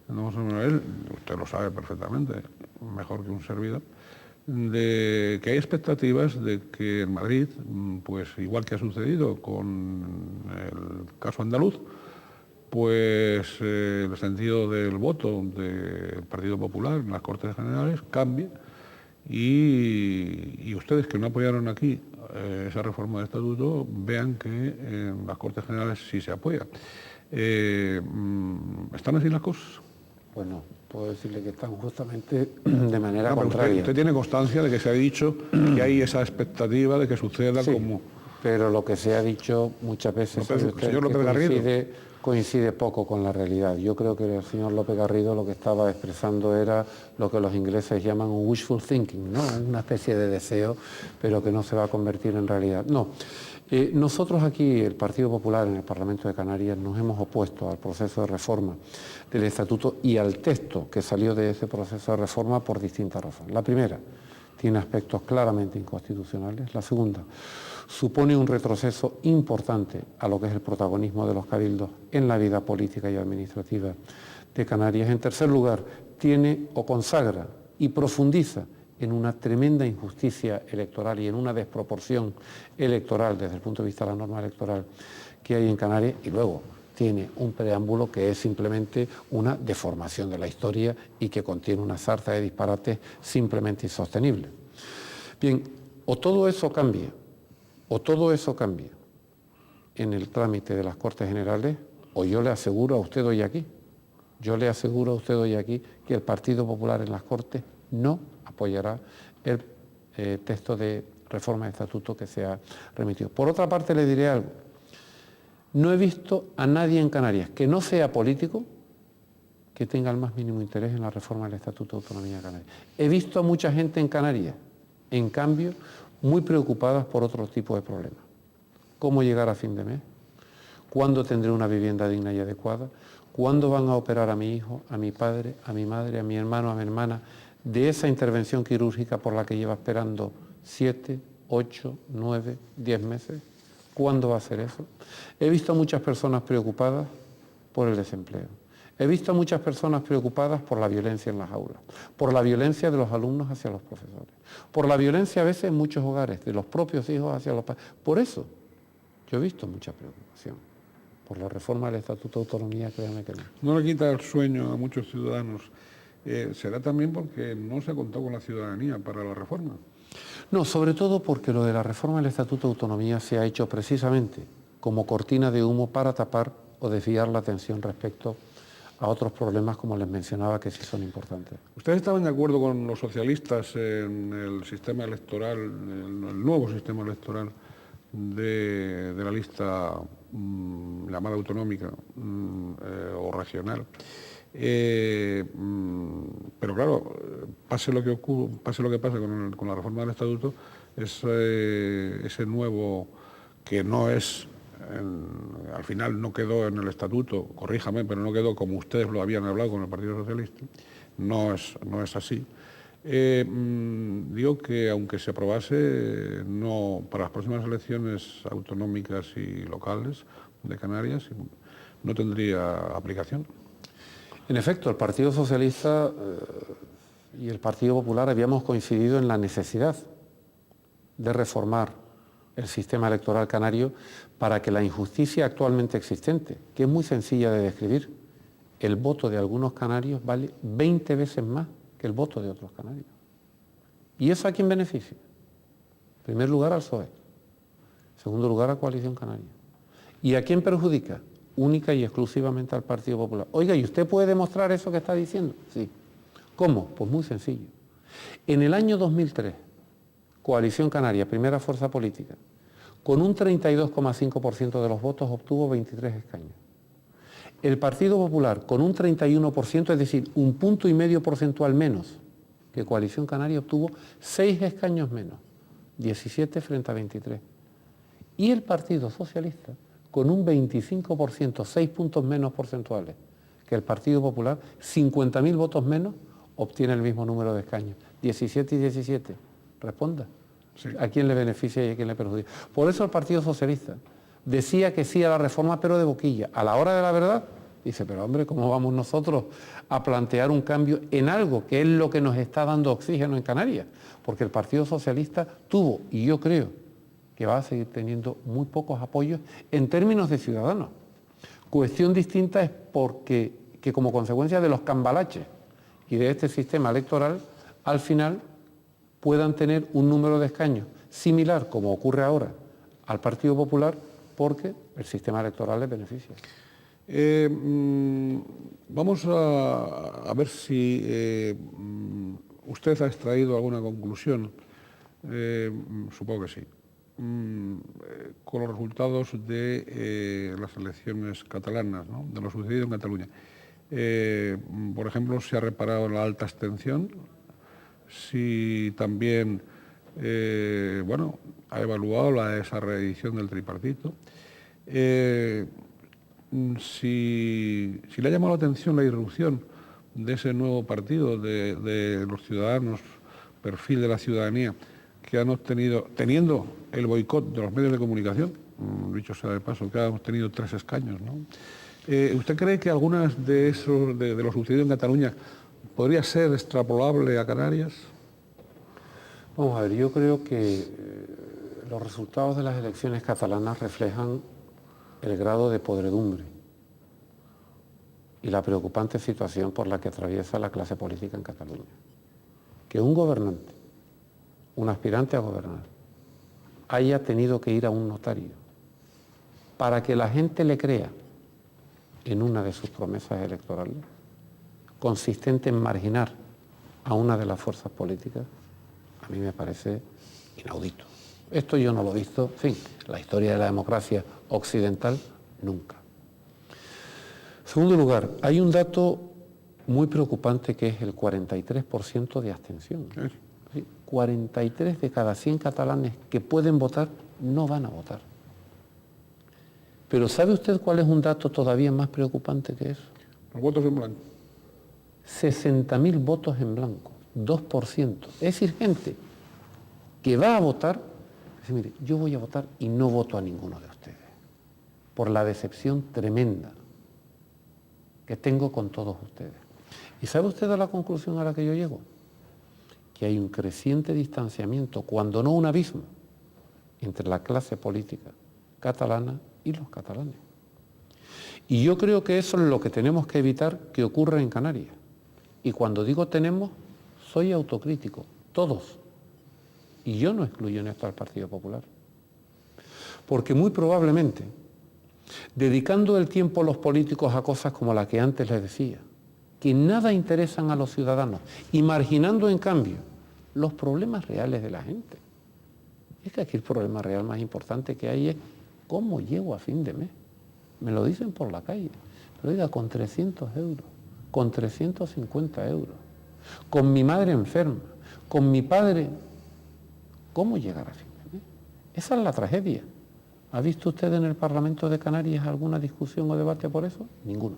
no sé, usted lo sabe perfectamente, mejor que un servidor, de que hay expectativas de que en Madrid, pues igual que ha sucedido con el caso andaluz, pues el sentido del voto del Partido Popular en las Cortes Generales cambie y ustedes que no apoyaron aquí esa reforma del Estatuto vean que en las Cortes Generales sí se apoya. ¿Están así las cosas? Pues no, puedo decirle que están justamente de manera contraria. Usted tiene constancia de que se ha dicho que hay esa expectativa de que suceda sí, como... pero lo que se ha dicho muchas veces coincide poco con la realidad. Yo creo que el señor López Garrido lo que estaba expresando era lo que los ingleses llaman un wishful thinking, ¿no? Una especie de deseo, pero que no se va a convertir en realidad. No. Nosotros aquí, el Partido Popular en el Parlamento de Canarias, nos hemos opuesto al proceso de reforma del Estatuto y al texto que salió de ese proceso de reforma por distintas razones. La primera, tiene aspectos claramente inconstitucionales. La segunda, supone un retroceso importante a lo que es el protagonismo de los cabildos en la vida política y administrativa de Canarias. En tercer lugar, tiene o consagra y profundiza en una tremenda injusticia electoral y en una desproporción electoral desde el punto de vista de la norma electoral que hay en Canarias. Y luego, tiene un preámbulo que es simplemente una deformación de la historia y que contiene una sarta de disparates simplemente insostenibles. Bien, o todo eso cambia en el trámite de las Cortes Generales, o yo le aseguro a usted hoy aquí, que el Partido Popular en las Cortes no apoyará el texto de reforma de estatuto que se ha remitido. Por otra parte, le diré algo. No he visto a nadie en Canarias que no sea político que tenga el más mínimo interés en la reforma del Estatuto de Autonomía de Canarias. He visto a mucha gente en Canarias, en cambio, muy preocupadas por otro tipo de problemas. ¿Cómo llegar a fin de mes? ¿Cuándo tendré una vivienda digna y adecuada? ¿Cuándo van a operar a mi hijo, a mi padre, a mi madre, a mi hermano, a mi hermana de esa intervención quirúrgica por la que lleva esperando 7, 8, 9, 10 meses? ¿Cuándo va a ser eso? He visto a muchas personas preocupadas por el desempleo. He visto a muchas personas preocupadas por la violencia en las aulas, por la violencia de los alumnos hacia los profesores, por la violencia a veces en muchos hogares, de los propios hijos hacia los padres. Por eso yo he visto mucha preocupación. Por la reforma del Estatuto de Autonomía, créanme que no. No le quita el sueño a muchos ciudadanos. ¿Será también porque no se ha contado con la ciudadanía para la reforma? No, sobre todo porque lo de la reforma del Estatuto de Autonomía se ha hecho precisamente como cortina de humo para tapar o desviar la atención respecto a otros problemas, como les mencionaba, que sí son importantes. ¿Ustedes estaban de acuerdo con los socialistas en el sistema electoral, en el nuevo sistema electoral de la lista llamada autonómica o regional? Pero claro, pase lo que pase con la reforma del estatuto, ese nuevo que no es, al final no quedó en el estatuto, corríjame, pero no quedó como ustedes lo habían hablado con el Partido Socialista, no es así. Digo que aunque se aprobase, no, para las próximas elecciones autonómicas y locales de Canarias no tendría aplicación. En efecto, el Partido Socialista y el Partido Popular habíamos coincidido en la necesidad de reformar el sistema electoral canario para que la injusticia actualmente existente, que es muy sencilla de describir, el voto de algunos canarios vale 20 veces más que el voto de otros canarios. ¿Y eso a quién beneficia? En primer lugar al PSOE, en segundo lugar a Coalición Canaria. ¿Y a quién perjudica? Única y exclusivamente al Partido Popular. Oiga, ¿y usted puede demostrar eso que está diciendo? Sí. ¿Cómo? Pues muy sencillo. En el año 2003, Coalición Canaria, primera fuerza política, con un 32,5% de los votos obtuvo 23 escaños. El Partido Popular, con un 31%, es decir, 1,5 puntos porcentual menos que Coalición Canaria, obtuvo 6 escaños menos, 17 frente a 23. Y el Partido Socialista, con un 25%, 6 puntos menos porcentuales que el Partido Popular, 50.000 votos menos, obtiene el mismo número de escaños, 17 y 17. Responda. Sí. ¿A quién le beneficia y a quién le perjudica? Por eso el Partido Socialista decía que sí a la reforma, pero de boquilla. A la hora de la verdad, dice, pero hombre, ¿cómo vamos nosotros a plantear un cambio en algo que es lo que nos está dando oxígeno en Canarias? Porque el Partido Socialista tuvo, y yo creo que va a seguir teniendo muy pocos apoyos en términos de ciudadanos. Cuestión distinta es porque que como consecuencia de los cambalaches y de este sistema electoral, al final puedan tener un número de escaños similar, como ocurre ahora, al Partido Popular, porque el sistema electoral les beneficia. Vamos a ver si usted ha extraído alguna conclusión, supongo que sí, con los resultados de las elecciones catalanas, ¿no? De lo sucedido en Cataluña. Por ejemplo, se ha reparado en la alta abstención, si también ha evaluado esa reedición del tripartito, si le ha llamado la atención la irrupción de ese nuevo partido de los ciudadanos, perfil de la ciudadanía, que han obtenido, teniendo el boicot de los medios de comunicación, dicho sea de paso, que hemos tenido 3 escaños, ¿no? ¿Usted cree que algunas de esos, de lo sucedido en Cataluña, podría ser extrapolable a Canarias? Vamos a ver, yo creo que los resultados de las elecciones catalanas reflejan el grado de podredumbre y la preocupante situación por la que atraviesa la clase política en Cataluña. Que un gobernante, un aspirante a gobernar, haya tenido que ir a un notario para que la gente le crea en una de sus promesas electorales, consistente en marginar a una de las fuerzas políticas, a mí me parece inaudito. Esto yo no lo he visto, en fin, en la historia de la democracia occidental, nunca. En segundo lugar, hay un dato muy preocupante que es el 43% de abstención. ¿Sí? 43 de cada 100 catalanes que pueden votar no van a votar. Pero ¿sabe usted cuál es un dato todavía más preocupante que eso? Los votos en blanco. 60.000 votos en blanco, 2%. Es decir, gente que va a votar, dice, mire, yo voy a votar y no voto a ninguno de ustedes, por la decepción tremenda que tengo con todos ustedes. ¿Y sabe usted a la conclusión a la que yo llego? Que hay un creciente distanciamiento, cuando no un abismo, entre la clase política catalana y los catalanes. Y yo creo que eso es lo que tenemos que evitar que ocurra en Canarias. Y cuando digo tenemos, soy autocrítico, todos. Y yo no excluyo en esto al Partido Popular. Porque muy probablemente, dedicando el tiempo los políticos a cosas como la que antes les decía, que nada interesan a los ciudadanos, y marginando en cambio los problemas reales de la gente. Es que aquí el problema real más importante que hay es cómo llego a fin de mes. Me lo dicen por la calle. Pero oiga, con 300 euros, con 350 euros, con mi madre enferma, con mi padre, ¿cómo llegar a fin de mes? Esa es la tragedia. ¿Ha visto usted en el Parlamento de Canarias alguna discusión o debate por eso? Ninguno.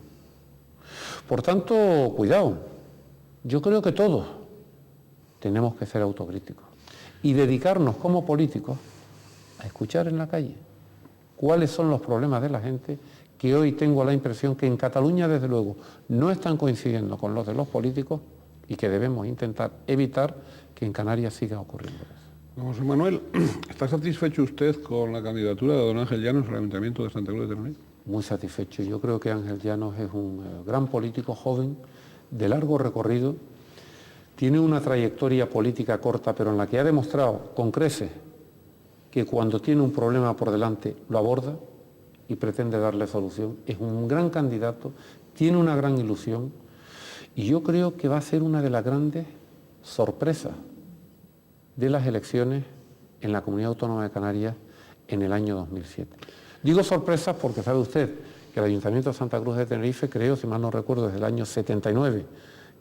Por tanto, cuidado. Yo creo que todos tenemos que ser autocríticos y dedicarnos como políticos a escuchar en la calle cuáles son los problemas de la gente, que hoy tengo la impresión que en Cataluña, desde luego, no están coincidiendo con los de los políticos y que debemos intentar evitar que en Canarias siga ocurriendo eso. Don José Manuel, ¿está satisfecho usted con la candidatura de don Ángel Llanos al Ayuntamiento de Santa Cruz de Tenerife? Muy satisfecho. Yo creo que Ángel Llanos es un gran político joven, de largo recorrido, tiene una trayectoria política corta, pero en la que ha demostrado con creces que cuando tiene un problema por delante lo aborda y pretende darle solución. Es un gran candidato, tiene una gran ilusión y yo creo que va a ser una de las grandes sorpresas de las elecciones en la Comunidad Autónoma de Canarias en el año 2007. Digo sorpresas porque sabe usted que el Ayuntamiento de Santa Cruz de Tenerife, creo, si mal no recuerdo, desde el año 79,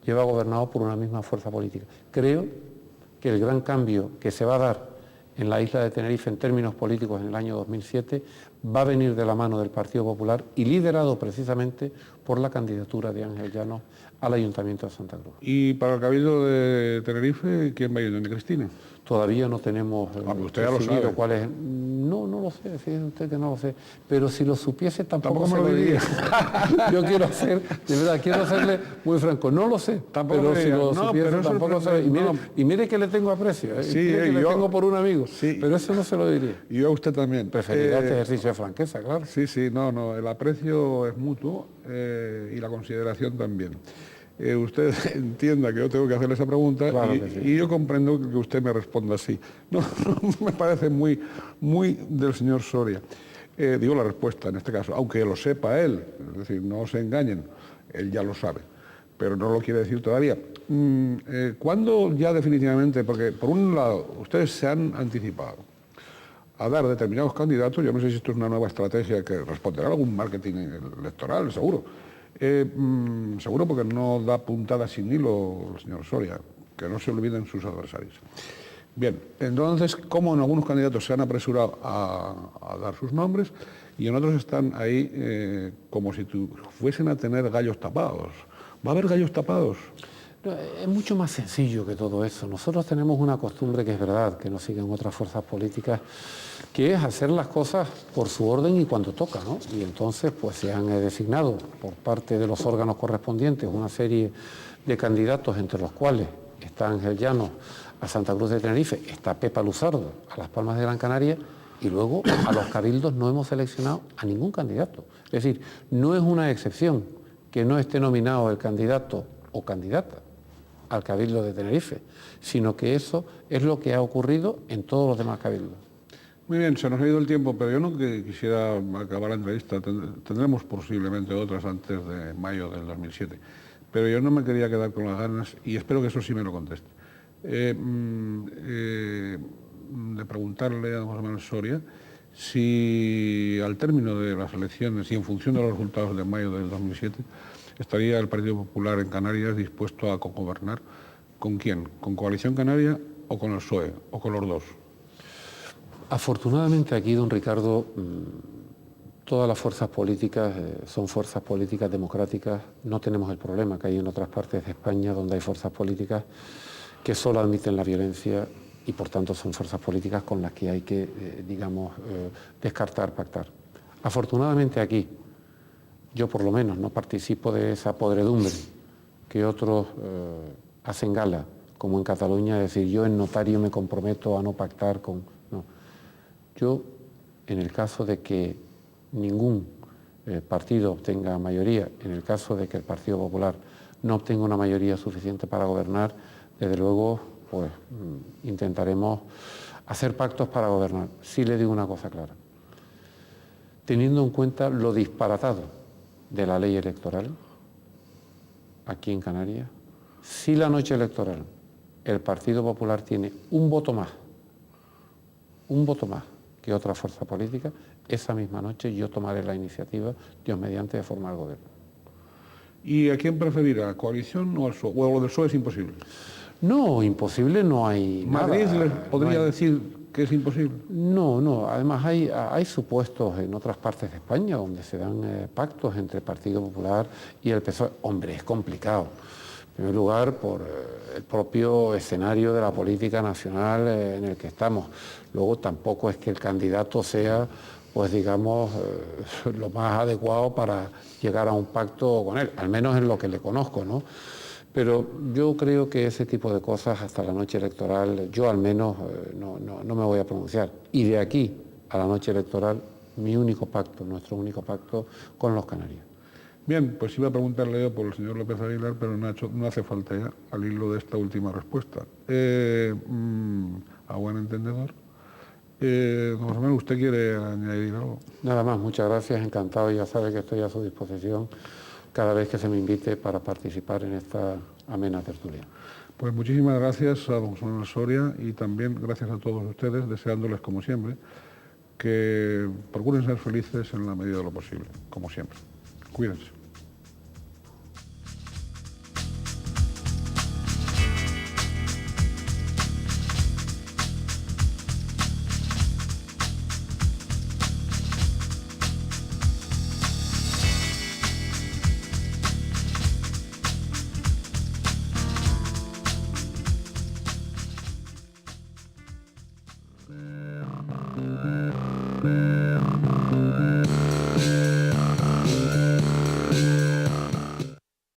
lleva gobernado por una misma fuerza política. Creo que el gran cambio que se va a dar en la isla de Tenerife en términos políticos en el año 2007 va a venir de la mano del Partido Popular y liderado precisamente por la candidatura de Ángel Llanos al Ayuntamiento de Santa Cruz. ¿Y para el Cabildo de Tenerife quién va a ir? ¿Doña Cristina? Todavía no tenemos usted ya lo sabe. cuál es. No lo sé, fíjese usted que no lo sé. Pero si lo supiese tampoco me lo diría. Yo quiero hacer, de verdad, quiero serle muy franco. No lo sé, Tampoco pero me si diga. lo No, supiese pero eso tampoco es- se lo... no. Y mire que le tengo aprecio, Sí, mire que le yo- tengo por un amigo. Sí. Pero eso no se lo diría. Y yo a usted también. Preferiría este ejercicio de franqueza, claro. Sí, no, el aprecio es mutuo y la consideración también. Usted entienda que yo tengo que hacerle esa pregunta Claro que sí. y yo comprendo que usted me responda así. No, me parece muy del señor Soria. Digo la respuesta en este caso, aunque lo sepa él, es decir, no se engañen, él ya lo sabe, pero no lo quiere decir todavía. ¿Cuándo ya definitivamente? Porque por un lado, ustedes se han anticipado a dar determinados candidatos, yo no sé si esto es una nueva estrategia que responderá a algún marketing electoral, seguro. Seguro porque no da puntada sin hilo el señor Soria, que no se olviden sus adversarios. Bien, entonces, ¿cómo en algunos candidatos se han apresurado a dar sus nombres y en otros están ahí como si fuesen a tener gallos tapados? ¿Va a haber gallos tapados? No, es mucho más sencillo que todo eso. Nosotros tenemos una costumbre que es verdad, que nos siguen otras fuerzas políticas, que es hacer las cosas por su orden y cuando toca, ¿no? Y entonces pues se han designado por parte de los órganos correspondientes una serie de candidatos, entre los cuales está Ángel Llanos a Santa Cruz de Tenerife, está Pepa Luzardo a Las Palmas de Gran Canaria, y luego a los cabildos no hemos seleccionado a ningún candidato. Es decir, no es una excepción que no esté nominado el candidato o candidata al Cabildo de Tenerife, sino que eso es lo que ha ocurrido en todos los demás cabildos. Muy bien, se nos ha ido el tiempo, pero yo no quisiera acabar la entrevista. Tendremos posiblemente otras antes de mayo del 2007. Pero yo no me quería quedar con las ganas, y espero que eso sí me lo conteste, de preguntarle a don José Manuel Soria si al término de las elecciones y en función de los resultados de mayo del 2007, estaría el Partido Popular en Canarias dispuesto a cogobernar. ¿Con quién? ¿Con Coalición Canaria o con el PSOE o con los dos? Afortunadamente aquí, don Ricardo, todas las fuerzas políticas son fuerzas políticas democráticas. No tenemos el problema que hay en otras partes de España donde hay fuerzas políticas que solo admiten la violencia y por tanto son fuerzas políticas con las que hay que, descartar, pactar. Afortunadamente aquí, yo por lo menos no participo de esa podredumbre que otros hacen gala, como en Cataluña, es decir, yo en notario me comprometo a no pactar con... No. Yo, en el caso de que ningún partido obtenga mayoría, en el caso de que el Partido Popular no obtenga una mayoría suficiente para gobernar, desde luego, pues intentaremos hacer pactos para gobernar. Sí le digo una cosa clara. Teniendo en cuenta lo disparatado de la ley electoral aquí en Canarias, si la noche electoral el Partido Popular tiene un voto más que otra fuerza política, esa misma noche yo tomaré la iniciativa, Dios mediante, de formar el gobierno. ¿Y a quién preferirá, coalición o al PSOE? ¿O lo del PSOE es imposible? No, imposible no hay ¿Madrid nada. les podría decir que es imposible? No. Además hay supuestos en otras partes de España donde se dan pactos entre el Partido Popular y el PSOE. Hombre, es complicado. En primer lugar, por el propio escenario de la política nacional en el que estamos. Luego, tampoco es que el candidato sea, pues digamos, lo más adecuado para llegar a un pacto con él, al menos en lo que le conozco, ¿no? Pero yo creo que ese tipo de cosas hasta la noche electoral, yo al menos no me voy a pronunciar. Y de aquí a la noche electoral, nuestro único pacto con los canarios. Bien, pues iba a preguntarle yo por el señor López Aguilar, pero no hace falta ya, al hilo de esta última respuesta. A buen entendedor. Don José Manuel, ¿usted quiere añadir algo? Nada más, muchas gracias, encantado, ya sabe que estoy a su disposición cada vez que se me invite para participar en esta amena tertulia. Pues muchísimas gracias a don José Manuel Soria y también gracias a todos ustedes, deseándoles, como siempre, que procuren ser felices en la medida de lo posible, como siempre. Cuídense. Bye.